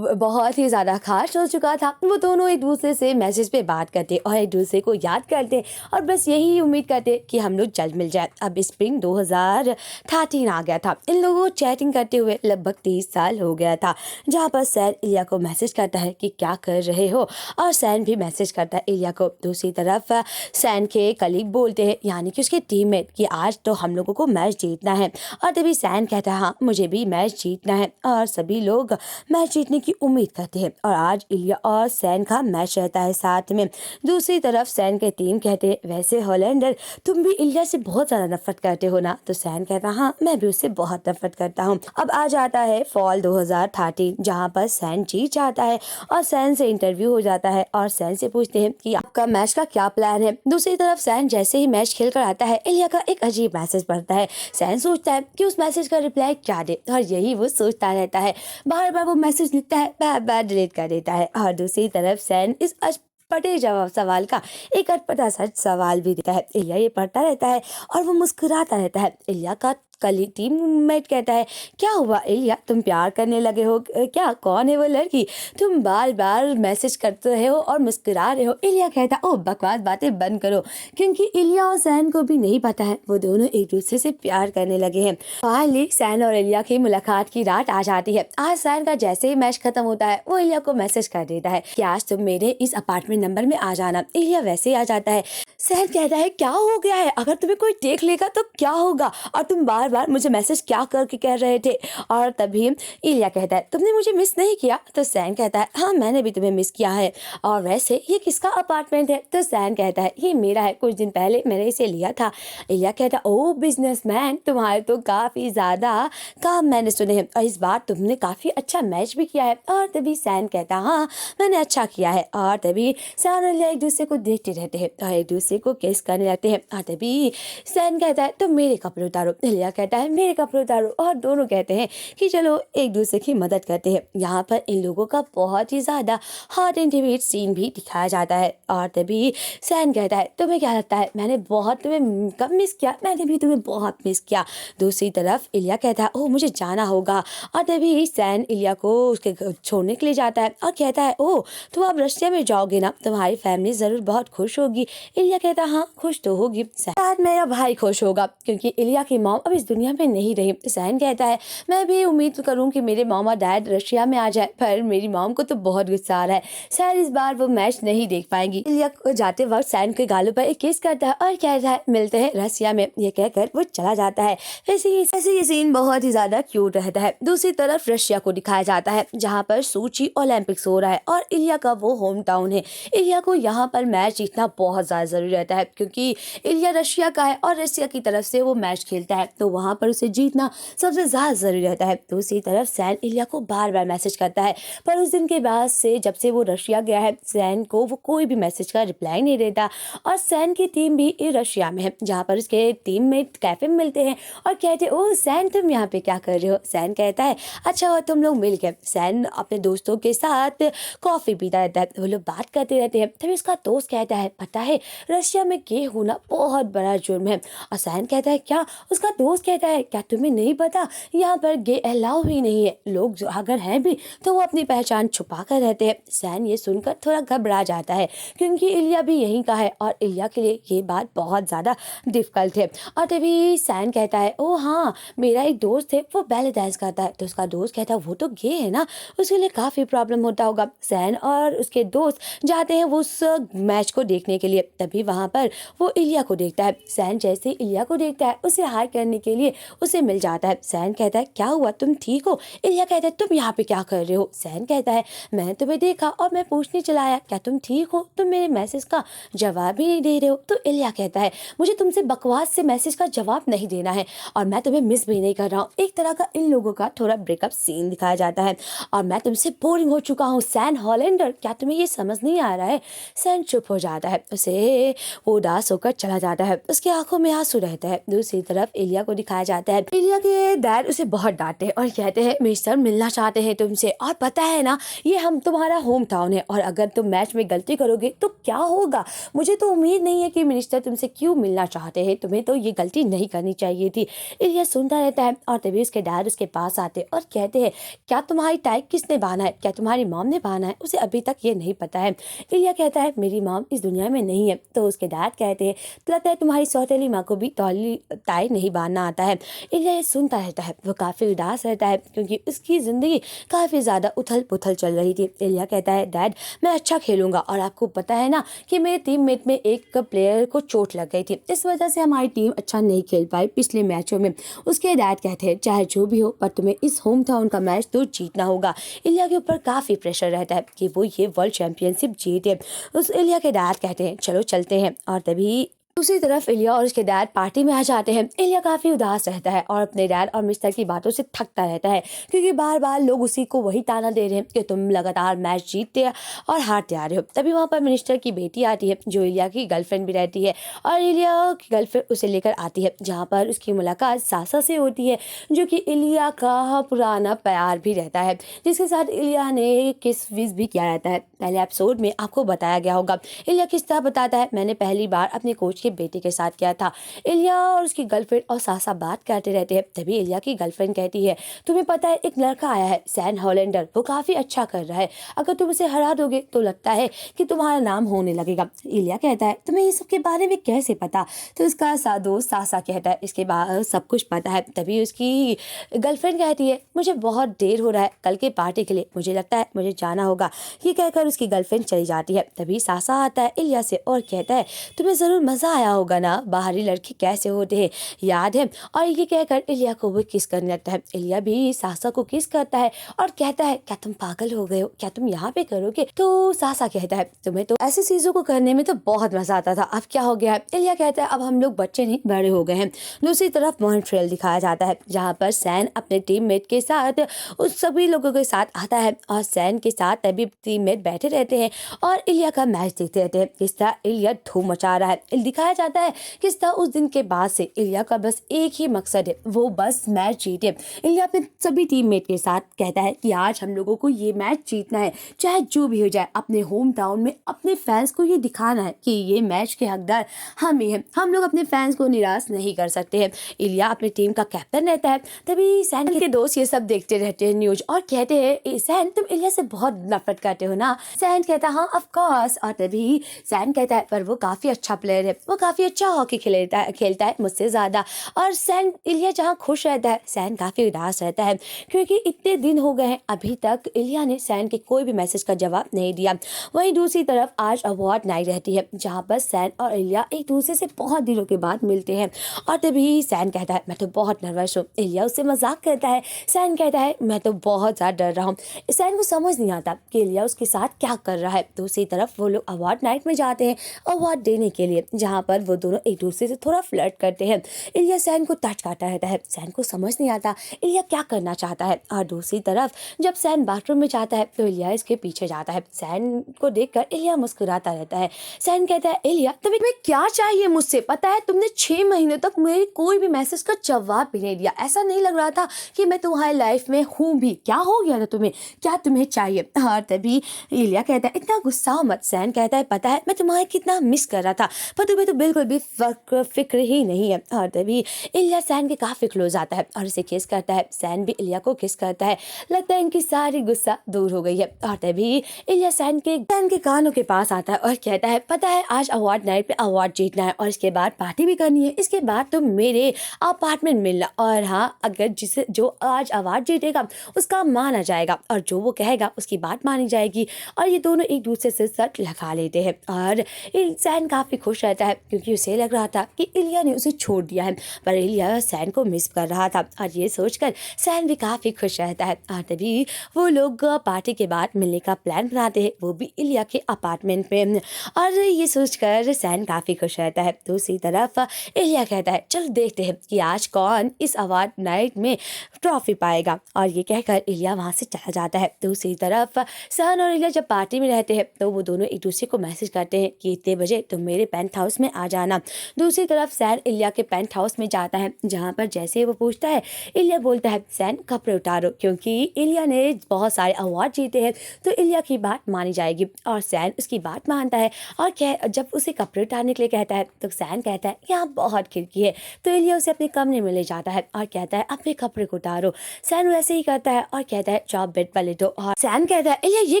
बहुत ही ज़्यादा खास हो चुका था। वो दोनों एक दूसरे से मैसेज पे बात करते और एक दूसरे को याद करते और बस यही उम्मीद करते कि हम लोग जल्द मिल जाए। अब स्प्रिंग 2013 आ गया था। इन लोगों को चैटिंग करते हुए लगभग 30 साल हो गया था, जहाँ पर सैन इलिया को मैसेज करता है कि क्या कर रहे हो और सैन भी मैसेज करता है इलिया को। दूसरी तरफ सैन के कलीग बोलते हैं यानी कि उसके टीममेट कि आज तो हम लोगों को मैच जीतना है। और तभी सैन कहता है हाँ मुझे भी मैच जीतना है और सभी लोग मैच जीतने की उम्मीद करते हैं और आज इलिया और सैन का मैच रहता है साथ में। दूसरी तरफ सैन के टीम कहते हैं वैसे हॉलैंडर तुम भी इलिया से बहुत ज़्यादा नफरत करते हो ना। तो सैन कहता हाँ मैं भी उससे बहुत नफरत करता हूँ। अब आ जाता है फॉल 2013, जहाँ पर सैन जीत जाता है और सैन से इंटरव्यू हो जाता है और सैन से पूछते हैं कि आपका मैच का क्या प्लान है। दूसरी तरफ सैन जैसे ही मैच खेल कर आता है इलिया का एक अजीब मैसेज पड़ता है। सैन सोचता है कि उस मैसेज का रिप्लाई क्या दे और यही वो सोचता रहता है। बार बार वो मैसेज लिखता है, बार बार डिलीट कर देता है। और दूसरी तरफ सैन इस अटपटे जवाब सवाल का एक अटपटा सा सवाल भी देता है। इलिया ये पढ़ता रहता है और वो मुस्कुराता रहता है। इलिया का कल टीममेट कहता है क्या हुआ इलिया तुम प्यार करने लगे हो क्या, कौन है वो लड़की, तुम बार बार मैसेज करते रहे हो और मुस्कुरा रहे हो। इलिया कहता ओ बकवास बातें बंद करो, क्योंकि इलिया और सैन को भी नहीं पता है वो दोनों एक दूसरे से प्यार करने लगे हैं। फाइनली सैन और इलिया की मुलाकात की रात आ जाती है। आज सैन का जैसे ही मैच खत्म होता है वो इलिया को मैसेज कर देता है कि आज तुम मेरे इस अपार्टमेंट नंबर में आ जाना। इलिया वैसे ही आ जाता है। सैन कहता है क्या हो गया है, अगर तुम्हें कोई देख लेगा तो क्या होगा, और तुम बार बार मुझे मैसेज क्या करके कह रहे थे। और तभी इलिया कहता है तुमने मुझे मिस नहीं किया। तो सैन कहता है हाँ मैंने भी तुम्हें मिस किया है, और वैसे ये किसका अपार्टमेंट है। तो सैन कहता है ये मेरा है, कुछ दिन पहले मैंने इसे लिया था। इलिया कहता है ओ बिजनेसमैन, तुम्हारे तो काफ़ी ज़्यादा काम मैंने सुने हैं और इस बार तुमने काफ़ी अच्छा मैच भी किया है। और तभी सैन कहता हाँ मैंने अच्छा किया है। और तभी सैन और इलिया एक दूसरे को देखते रहते हैं और एक दूसरे को किस करने लगते हैं। और तभी सैन कहता है तो मेरे कपड़े उतारो। इलिया कहता है मेरे कपड़े उतारो, और दोनों कहते हैं कि चलो एक दूसरे की मदद करते हैं। यहाँ पर इन लोगों का बहुत ही ज़्यादा हॉट इंटीमेट सीन भी दिखाया जाता है। और तभी सैन कहता है तुम्हें क्या लगता है मैंने बहुत तुम्हें कब मिस किया, मैंने भी तुम्हें बहुत मिस किया। दूसरी तरफ इलिया कहता है ओह मुझे जाना होगा। और तभी सैन इलिया को उसके घर छोड़ने के लिए जाता है और कहता है ओह तुम अब रशिया में जाओगे ना, तुम्हारी फैमिली ज़रूर बहुत खुश होगी। इलिया कहता है हाँ खुश तो होगी, शायद मेरा भाई खुश होगा क्योंकि इलिया की मॉम अब इस दुनिया में नहीं रही। सैन कहता है मैं भी उम्मीद करूं कि मेरे मॉम और डैड रशिया में आ जाए, पर मेरी मॉम को तो बहुत गुस्सा आ रहा है, शायद इस बार वो मैच नहीं देख पाएंगी। इलिया को जाते वक्त सैन के गालों पर एक किस करता है और कहता है मिलते हैं रशिया में, ये कहकर वो चला जाता है। वैसे ये सीन बहुत ही ज्यादा क्यूट रहता है। दूसरी तरफ रशिया को दिखाया जाता है जहाँ पर सोची ओलंपिक्स हो रहा है और इलिया का वो होम टाउन है। इलिया को यहाँ पर मैच जीतना बहुत ज़्यादा ज़रूरी रहता है क्योंकि इलिया रशिया का है और रशिया की तरफ से वो मैच खेलता है, तो वहाँ पर उसे जीतना सबसे ज़्यादा ज़रूरी रहता है। दूसरी तरफ सैन इलिया को बार बार मैसेज करता है, पर उस दिन के बाद से जब से वो रशिया गया है सैन को वो कोई भी मैसेज का रिप्लाई नहीं देता। और सैन की टीम भी रशिया में है जहाँ पर उसके टीममेट कैफे में मिलते हैं और कहते हैं ओह सैन तुम यहाँ पे क्या कर रहे हो। सैन कहता है अच्छा और तुम लोग मिल गए। सैन अपने दोस्तों के साथ कॉफ़ी पीता रहता है, वो लोग बात करते रहते हैं। तभी उसका दोस्त कहता है पता है रशिया में गे होना बहुत बड़ा जुर्म है। और सैन कहता है क्या, उसका दोस्त कहता है क्या तुम्हें नहीं पता यहाँ पर गे अलाउ ही नहीं है, लोग जो अगर हैं भी तो वो अपनी पहचान छुपा कर रहते हैं। सैन ये सुनकर थोड़ा घबरा जाता है क्योंकि इलिया भी यहीं का है और इलिया के लिए ये बात बहुत ज़्यादा डिफिकल्ट है। और तभी सैन कहता है ओ हाँ मेरा एक दोस्त है वो बैले डांस करता है। तो उसका दोस्त कहता है वो तो गे है ना, उसके लिए काफ़ी प्रॉब्लम होता होगा। सैन और उसके दोस्त जाते हैं वो उस मैच को देखने के लिए। तभी वहाँ पर वो इलिया को देखता है। सैन जैसे इलिया को देखता है उसे हाय करने के लिए उसे मिल जाता है। सैन कहता है क्या हुआ तुम ठीक हो। इलिया कहता है तुम यहाँ पे क्या कर रहे हो। सैन कहता है मैंने तुम्हें देखा और मैं पूछने चला आया क्या तुम ठीक हो, तुम मेरे मैसेज का जवाब ही नहीं दे रहे हो। तो इलिया कहता है मुझे तुमसे बकवास से मैसेज का जवाब नहीं देना है और मैं तुम्हें मिस भी नहीं कर रहा हूँ। एक तरह का इन लोगों का थोड़ा ब्रेकअप सीन दिखाया जाता है और मैं तुमसे बोरिंग हो चुका हूँ सैन हॉलैंडर, क्या तुम्हें ये समझ नहीं आ रहा है। सैन चुप हो जाता है, उसे वो उदास होकर चला जाता है, उसकी आंखों में आंसू रहता है। दूसरी तरफ इलिया को दिखाया जाता है। इलिया के डैड उसे बहुत डांटते और कहते हैं मिस्टर मिलना चाहते हैं तुमसे, और पता है ना ये हम तुम्हारा होम टाउन है और अगर तुम मैच में गलती करोगे तो क्या होगा। मुझे तो उम्मीद नहीं है कि मिनिस्टर तुमसे क्यों मिलना चाहते हैं, तुम्हें तो ये गलती नहीं करनी चाहिए थी। इलिया सुनता रहता है और तभी उसके डैड उसके पास आते और कहते हैं क्या तुम्हारी टाई किसने बांधा है, क्या तुम्हारी मॉम ने बांधा है। उसे अभी तक ये नहीं पता है। इलिया कहता है मेरी मॉम इस दुनिया में नहीं है। तो उसके डैड कहते हैं लगता है तुम्हारी सौतेली माँ को भी टाई नहीं बांधना आता है। इलिया ये सुनता रहता है, वो काफ़ी उदास रहता है क्योंकि उसकी ज़िंदगी काफ़ी ज़्यादा उथल पुथल चल रही थी। इलिया कहता है डैड मैं अच्छा खेलूंगा और आपको पता है ना कि मेरे टीममेट में एक प्लेयर को चोट लग गई थी, इस वजह से हमारी टीम अच्छा नहीं खेल पाई पिछले मैचों में। उसके डैड कहते हैं चाहे जो भी हो पर तुम्हें इस होम टाउन का मैच तो जीतना होगा। इलिया के ऊपर काफ़ी प्रेशर रहता है कि वो ये वर्ल्ड चैंपियनशिप जीते। उस इलिया के डैड कहते हैं चलो चलते हैं, और तभी दूसरी तरफ इलिया और उसके डैड पार्टी में आ जाते हैं। इलिया काफ़ी उदास रहता है और अपने डैड और मिस्टर की बातों से थकता रहता है क्योंकि बार बार लोग उसी को वही ताना दे रहे हैं कि तुम लगातार मैच जीतते और हारते आ रहे हो। तभी वहाँ पर मिनिस्टर की बेटी आती है जो इलिया की गर्लफ्रेंड भी रहती है और इलिया की गर्लफ्रेंड उसे लेकर आती है, जहाँ पर उसकी मुलाकात सासा से होती है जो कि इलिया का पुराना प्यार भी रहता है, जिसके साथ इलिया ने किस विस भी किया रहता है। पहले एपिसोड में आपको बताया गया होगा। इलिया किस तरह बताता है मैंने पहली बार अपने कोच बेटे के साथ किया था। इलिया और उसकी गर्लफ्रेंड और सासा बात करते रहते हैं। तभी इलिया की गर्लफ्रेंड कहती है तुम्हें पता है एक लड़का आया है सैन हॉलैंडर, वो काफी अच्छा कर रहा है, अगर तुम उसे हरा दोगे तो लगता है कि तुम्हारा नाम होने लगेगा। इलिया कहता है तुम्हें ये सब के बारे में कैसे पता। तो उसका दोस्त सासा कहता है इसके बाद सब कुछ पता है। तभी उसकी गर्लफ्रेंड कहती है मुझे बहुत देर हो रहा है कल के पार्टी के लिए, मुझे लगता है मुझे जाना होगा। ये कहकर उसकी गर्लफ्रेंड चली जाती है। तभी सासा आता है इलिया से और कहता है तुम्हें जरूर मजा आया होगा ना, बाहरी लड़के कैसे होते हैं याद है। और ये कहकर इलिया को वो किस करने लगता है। इलिया भी सासा को किस करता है और कहता है क्या तुम पागल हो गए हो, क्या तुम यहाँ पे करोगे। तो सासा कहता है तुम्हें तो ऐसी चीजों को करने में तो बहुत मजा आता था, अब क्या हो गया है। इलिया कहता है अब हम लोग बच्चे नहीं बड़े हो गए हैं। दूसरी तरफ मॉन्ट्रियल दिखाया जाता है जहाँ पर सैन अपने टीममेट के साथ उस सभी लोगों के साथ आता है और सैन के साथ तभी टीममेट बैठे रहते हैं और इलिया का मैच देखते रहते हैं। किस तरह इलिया धूम मचा रहा है दिखाया जाता है। किस तरह उस दिन के बाद से इलिया का बस एक ही मकसद है, वो बस मैच जीते। इलिया अपने सभी टीममेट के साथ कहता है कि आज हम लोगों को ये मैच जीतना है चाहे जो भी हो जाए। अपने होम टाउन में अपने फैंस को ये दिखाना है कि ये मैच के हकदार हम ही हैं, हम लोग अपने फैंस को निराश नहीं कर सकते हैं। इलिया अपनी टीम का कैप्टन रहता है। तभी सैन के दोस्त ये सब देखते रहते हैं न्यूज और कहते हैं सैन तुम इलिया से बहुत नफरत करते हो ना। सैन कहता है हाँ ऑफ कोर्स। और तभी सैन कहता है पर वो काफी अच्छा प्लेयर है, वो काफी अच्छा हॉकी खेलता है मुझसे ज्यादा। और सैन इलिया जहाँ खुश रहता है सैन काफी उदास रहता है क्योंकि इतने दिन हो गए हैं अभी तक इलिया ने सैन के कोई भी मैसेज का जवाब नहीं दिया। वहीं दूसरी तरफ आज अवार्ड नाइट रहती है जहाँ पर सैन और इलिया एक दूसरे से बहुत दिनों के बाद मिलते हैं। और तभी सैन कहता है मैं तो बहुत नर्वस हूँ। इलिया उससे मजाक करता है। सैन कहता है मैं तो बहुत ज्यादा डर रहा हूँ। सैन को समझ नहीं आता कि इलिया उसके साथ क्या कर रहा है। दूसरी तरफ वो लोग अवार्ड नाइट में जाते हैं अवार्ड देने के लिए, जहाँ पर वो दोनों एक दूसरे से थोड़ा फ्लर्ट करते हैं। इलिया सैन को टच करता रहता है। सैन को समझ नहीं आता इलिया क्या करना चाहता है। और दूसरी तरफ जब सैन बाथरूम में जाता है तो इलिया इसके पीछे जाता है। सैन को देखकर इलिया मुस्कुराता रहता है। सैन कहता है इलिया तुम्हें क्या चाहिए मुझसे, पता है तुमने 6 महीने तक मेरे कोई भी मैसेज का जवाब भी नहीं दिया, ऐसा नहीं लग रहा था कि मैं तुम्हारी लाइफ में हूँ भी, क्या हो गया था तुम्हें, क्या तुम्हें चाहिए। और तभी इलिया कहता है इतना गुस्सा मत। सैन कहता है पता है मैं तुम्हारे कितना मिस कर रहा था पर तुम्हें तो बिल्कुल भी फिक्र ही नहीं है। और तभी इलिया सैन के काफी क्लोज आता है और उसे किस करता है। सैन भी इलिया को किस करता है। लगता है इनकी सारी गुस्सा दूर हो गई है। और तभी इलिया सैन के कानों के पास आता है और कहता है पता है आज अवार्ड नाइट पे अवार्ड जीतना है और इसके बाद पार्टी भी करनी है, इसके बाद तुम मेरे अपार्टमेंट मिलना। और हाँ अगर जिसे जो आज अवार्ड जीतेगा उसका माना जाएगा और जो वो कहेगा उसकी बात मानी जाएगी। और ये दोनों एक दूसरे से शर्त लगा लेते हैं और सैन काफी खुश रहता है क्योंकि उसे लग रहा था कि इलिया ने उसे छोड़ दिया है, पर इलिया सैन को मिस कर रहा था। और ये सोचकर सैन भी काफी खुश रहता है। और तभी वो लोग पार्टी के बाद मिलने का प्लान बनाते हैं, वो भी इलिया के अपार्टमेंट में। और ये सोचकर सैन काफी खुश रहता है। दूसरी तरफ इलिया कहता है चल देखते हैं कि आज कौन इस अवार्ड नाइट में ट्रॉफी पाएगा। और ये कहकर इलिया वहां से चला जाता है। दूसरी तरफ सैन और इलिया जब पार्टी में रहते हैं तो वो दोनों एक दूसरे को मैसेज करते हैं कि इतने बजे तुम मेरे पेंट हाउस में में आ जाना। दूसरी तरफ सैन इलिया के पेंट हाउस में जाता है, जहाँ पर जैसे वो पूछता है, इलिया बोलता है सैन कपड़े उतारो, क्योंकि इलिया ने बहुत सारे अवार्ड जीते हैं तो इलिया की बात मानी जाएगी। और सैन उसकी बात मानता है और जब उसे कपड़े उतारने के लिए कहता है तो सैन कहता है यहाँ बहुत खिड़की है, तो इलिया उसे अपने कमरे में ले जाता है और कहता है अपने कपड़े को उतारो। सैन वैसे ही करता है और कहता है जाओ बेड पर लेटो। और सैन कहता है इलिया ये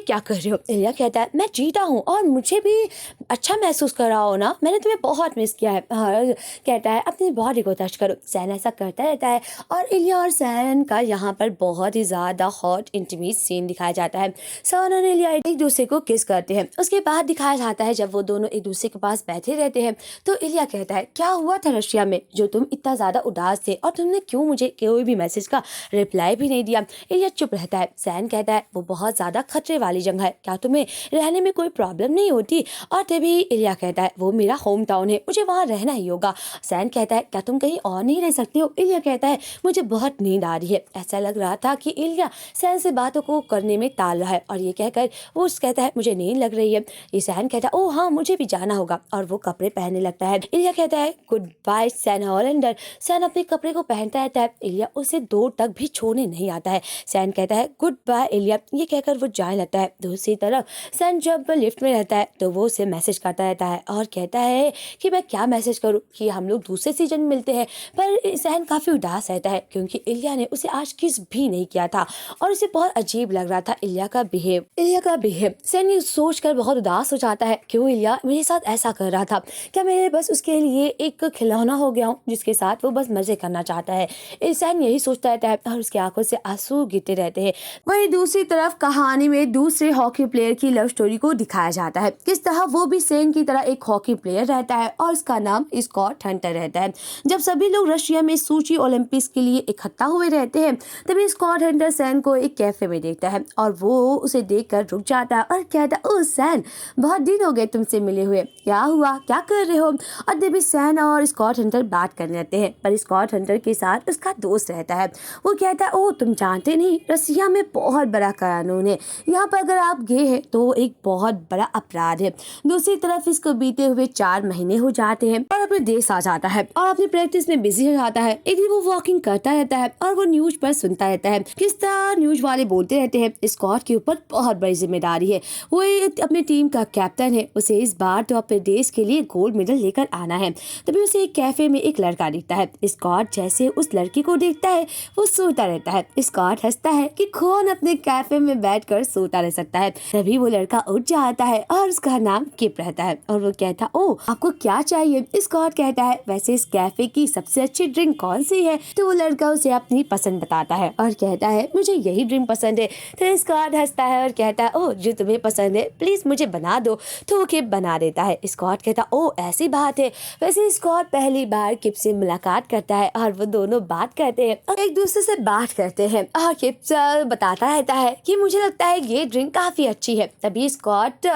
क्या कर रहे हो? इलिया कहता है मैं जीता हूँ और मुझे भी अच्छा महसूस कर रहा हो ना, मैंने तुम्हें बहुत मिस किया है। और कहता है अपनी बॉडी को टच करो। सैन ऐसा करता रहता है और इलिया और सैन का यहाँ पर बहुत ही ज़्यादा हॉट इंटीमेट सीन दिखाया जाता है। सैन और इलिया एक दूसरे को किस करते हैं। उसके बाद दिखाया जाता है जब वो दोनों एक दूसरे के पास बैठे रहते हैं तो इलिया कहता है क्या हुआ था रशिया में जो तुम इतना ज़्यादा उदास थे और तुमने क्यों मुझे कोई भी मैसेज का रिप्लाई भी नहीं दिया? इलिया चुप रहता है। सैन कहता है वो बहुत ज़्यादा खतरे वाली जगह है, क्या तुम्हें रहने में कोई प्रॉब्लम नहीं होती? और तभी इलिया कहता है वो मेरा होम टाउन है, मुझे वहाँ रहना ही होगा। सैन कहता है क्या तुम कहीं और नहीं रह सकते हो? इलिया कहता है मुझे बहुत नींद आ रही है। ऐसा लग रहा था कि इलिया सैन से बातों को करने में टाल रहा है और ये कहकर वो कहता है मुझे नींद लग रही है। ये सैन कहता है ओह हाँ मुझे भी जाना होगा और वो कपड़े पहनने लगता है। इलिया कहता है good bye San Hollander. San अपने कपड़े को पहनता रहता है। इलिया उसे दूर तक भी छोड़ने नहीं आता है। सैन कहता है गुड बाय इलिया, ये कहकर वो जाने लगता है। दूसरी तरफ सैन जब लिफ्ट में रहता है तो वो उसे मैसेज करता रहता है और कहता है कि मैं क्या मैसेज करूँ कि हम लोग दूसरे सीजन में मिलते हैं। पर सैन काफ़ी उदास रहता है क्योंकि इलिया ने उसे आज किस भी नहीं किया था और उसे बहुत अजीब लग रहा था इलिया का बिहेव। सैन ये सोच कर बहुत उदास हो जाता है क्यों इलिया मेरे साथ ऐसा कर रहा था, क्या मैं बस उसके लिए एक खिलौना हो गया हूँ जिसके साथ वो बस मजे करना चाहता है। सैन यही सोचता रहता है और उसकी आंखों से आंसू गिरते रहते हैं। वहीं दूसरी तरफ कहानी में दूसरे हॉकी प्लेयर की लव स्टोरी को दिखाया जाता है, किस तरह वो भी सैन की तरह एक हॉकी प्लेयर रहता है और उसका नाम स्कॉट हंटर रहता है। जब सभी लोग रशिया में सोची ओलंपिक्स के लिए इकट्ठा हुए रहते हैं तभी स्कॉट हंटर सैन को एक कैफे में देखता है और वो उसे देखकर रुक जाता है और कहता है ओह सैन बहुत दिन हो गए तुमसे मिले हुए, क्या हुआ, क्या कर रहे हो? और तभी सैन और स्कॉट हंटर बात करने लगते हैं पर स्कॉट हंटर के साथ उसका दोस्त रहता है। वो कहता है ओह तुम जानते नहीं रसिया में बहुत बड़ा कानून है, यहाँ पर अगर आप गे हैं तो एक बहुत बड़ा अपराध है। दूसरी तरफ इसको बीते हुए 4 महीने हो जाते हैं और अपने देश आ जाता है और अपनी प्रैक्टिस में बिजी हो जाता है। एक दिन वो वॉकिंग करता रहता है और वो न्यूज पर सुनता रहता है किस तरह न्यूज वाले बोलते रहते हैं स्कॉट के ऊपर बहुत बड़ी जिम्मेदारी है, वो अपनी टीम का कैप्टन है, उसे इस बार तो अपने देश के लिए गोल्ड मेडल लेकर आना है। तभी उसे एक कैफे में एक लड़का दिखता है। स्कॉट जैसे उस लड़की को देखता है वो सोता रहता है। स्कॉट हंसता है कि कौन अपने कैफे में बैठकर सोता रह सकता है। तभी वो लड़का उठ जाता है और उसका नाम किप रहता है और वो कहता ओह आपको क्या चाहिए? स्कॉट कहता है वैसे इस कैफे की सबसे अच्छी ड्रिंक कौन सी है? तो वो लड़का उसे अपनी पसंद बताता है और कहता है मुझे यही ड्रिंक पसंद है। तो स्कॉट हंसता है और कहता है ओह जो तुम्हें पसंद है प्लीज मुझे बना दो। तो वो किप बना देता है। स्कॉट कहता ओह ऐसी बात है। वैसे स्कॉट पहली बार किप से मुलाकात करता है और वो दोनों बात करते हैं और एक दूसरे से बात करते हैं और किप बताता रहता है कि मुझे लगता है ये ड्रिंक काफी अच्छी है। तभी स्कॉट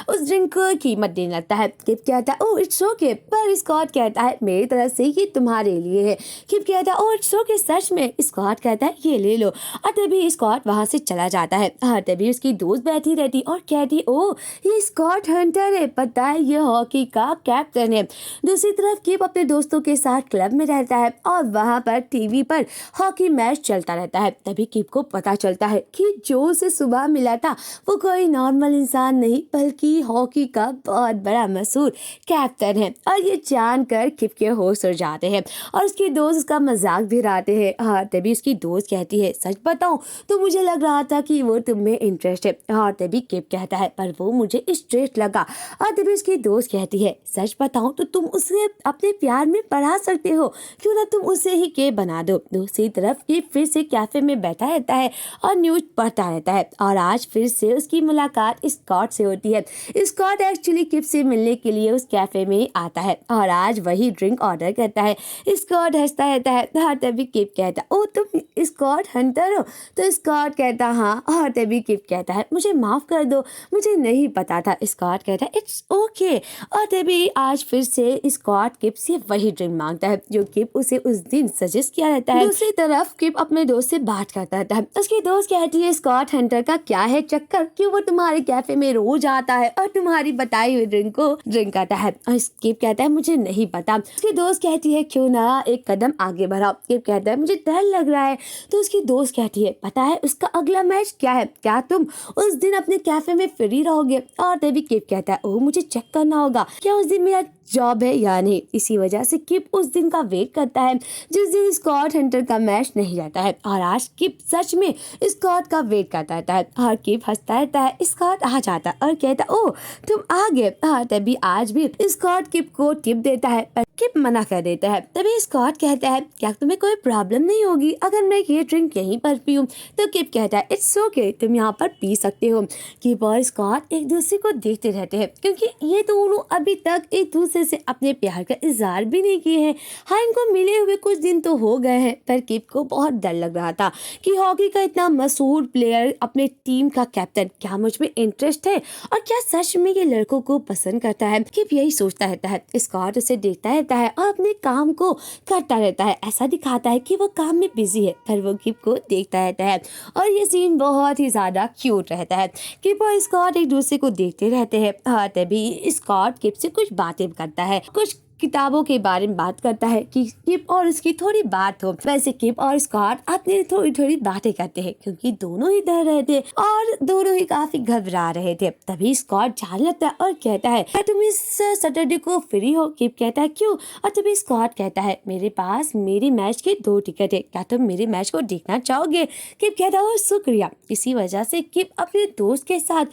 उस ड्रिंक को कीमत देने लगता है। किप कहता है ओह इट्स ओके, पर स्कॉट कहता है मेरी तरफ से ये तुम्हारे लिए है। किप कहता है ओह इट्स ओके सच में? स्कॉट कहता है ये ले लो। और तभी स्कॉट वहाँ से चला जाता है और तभी उसकी दोस्त बैठी रहती और कहती ओह ये स्कॉट हंटर है, पता है ये हॉकी का कैप्टन है। दूसरी तरफ किप अपने दोस्तों के साथ क्लब में रहता है और वहाँ पर टीवी पर हॉकी मैच चलता रहता है। तभी किप को पता चलता है कि जो उसे सुबह मिला था वो कोई नॉर्मल इंसान नहीं बल्कि हॉकी का बहुत बड़ा मशहूर कैप्टन है। और ये जानकर किप के होश उड़ जाते हैं और उसके दोस्त उसका मजाक भी उड़ाते हैं। और तभी उसकी दोस्त कहती है सच बताऊं तो मुझे लग रहा था कि वो तुम में इंटरेस्ट है। और तभी किप कहता है पर वो मुझे स्ट्रेट लगा। और तभी उसकी दोस्त कहती है सच बताऊं तो तुम उसे अपने प्यार में पढ़ा सकते हो, क्यों ना तुम उसे ही के बना दो। दूसरी तरफ किप फिर से कैफे में बैठा रहता है और न्यूज पढ़ता रहता है और आज फिर से उसकी मुलाकात स्कॉट से होती है। स्कॉट एक्चुअली किप से मिलने के लिए उस कैफे में आता है और आज वही ड्रिंक ऑर्डर करता है। स्कॉट हंसता रहता है और तभी किप कहता है ओ तुम स्कॉट हंटर हो? तो स्कॉट कहता हाँ। और तभी किप कहता है मुझे माफ कर दो, मुझे नहीं पता था। स्कॉट कहता है इट्स ओके। और तभी आज फिर से स्कॉट किप से वही ड्रिंक मांगता है जो किप उसे उस दिन सजेस्ट किया रहता है। दूसरी तरफ किप अपने दोस्त से बात करता रहता है। उसकी दोस्त कहती है स्कॉट हंटर का क्या है चक्कर, क्यों वो तुम्हारे कैफे में रोज आता है और तुम्हारी बताई हुई ड्रिंक को ड्रिंक करता है। और किप कहता है मुझे नहीं पता। उसकी दोस्त कहती है क्यों ना एक कदम आगे बढ़ाओ। किप कहता है मुझे डर लग रहा है। तो उसकी दोस्त कहती है पता है उसका अगला मैच क्या है, क्या तुम उस दिन अपने कैफे में फ्री रहोगे। और तभी किप कहता है ओह मुझे चेक करना होगा क्या उस दिन मेरा जॉब है या नहीं। इसी वजह से किप उस दिन का वेट करता है जिस दिन स्कॉट हंटर का मैच नहीं रहता है। और आज किप सच में स्कॉट का वेट करता रहता है और किप हंसता रहता है। स्कॉट आ जाता है और कहता है ओह तुम आ गए। और तभी आज भी स्कॉट किप को टिप देता है पर किप मना कर देता है। तभी स्कॉट कहता है क्या तुम्हें कोई प्रॉब्लम नहीं होगी अगर मैं ये ड्रिंक यहीं पर पीऊं। तो किप कहता है इट्स ओके तुम यहाँ पर पी सकते हो। किप और स्कॉट एक दूसरे को देखते रहते हैं क्योंकि ये दोनों अभी तक एक दूसरे से अपने प्यार का इजहार भी नहीं किए हैं। हाँ इनको मिले हुए कुछ दिन तो हो गए हैं पर किप को बहुत डर लग रहा था कि हॉकी का इतना मशहूर प्लेयर अपने टीम का कैप्टन क्या मुझ में इंटरेस्ट है और क्या सच में ये लड़कों को पसंद करता है। किप यही सोचता रहता है। स्कॉट उसे देखता रहता है और अपने काम को करता रहता है। ऐसा दिखाता है कि वो काम में बिजी है पर वो किप को देखता रहता है और ये सीन बहुत ही ज्यादा क्यूट रहता है। किप और स्कॉट एक दूसरे को देखते रहते हैं और तभी स्कॉट किप से कुछ बातें करता है, कुछ किताबों के बारे में बात करता है कि किप और उसकी थोड़ी बात हो। वैसे किप और स्कॉट अपनी थोड़ी थोड़ी बातें करते हैं क्योंकि दोनों ही डर रहे थे और दोनों ही काफी घबरा रहे थे। तभी स्कॉट जान लेता है और कहता है क्या तुम इस सैटरडे को फ्री हो। किप कहता है क्यों। और तभी स्कॉट कहता है मेरे पास मेरी मैच के 2 टिकट है, क्या तुम मेरे मैच को देखना चाहोगे। किप कहता है शुक्रिया। इसी वजह से किप अपने दोस्त के साथ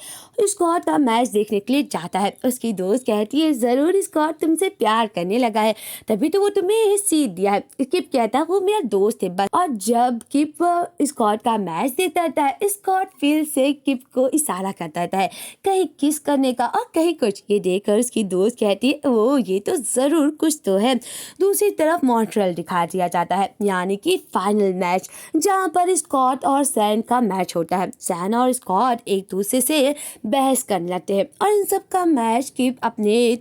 स्कॉट का मैच देखने के लिए जाता है। उसकी दोस्त कहती है जरूर स्कॉट तुमसे प्यार करने लगा है तभी तो वो तुम्हें सीट दिया है। किप कहता है वो मेरा दोस्त है बस। और जब किप स्कॉट का मैच देखता रहता है स्कॉट फील से किप को इशारा करता रहता है कहीं किस करने का और कहीं कुछ। ये देखकर उसकी दोस्त कहती है ओ ये तो जरूर कुछ तो है। दूसरी तरफ मॉन्ट्रियल दिखा दिया जाता है यानी कि फाइनल मैच जहाँ पर स्कॉट और सैन का मैच होता है। सैन और स्कॉट एक दूसरे से बहस करने लगते हैं और इन सब का मैच किप अपने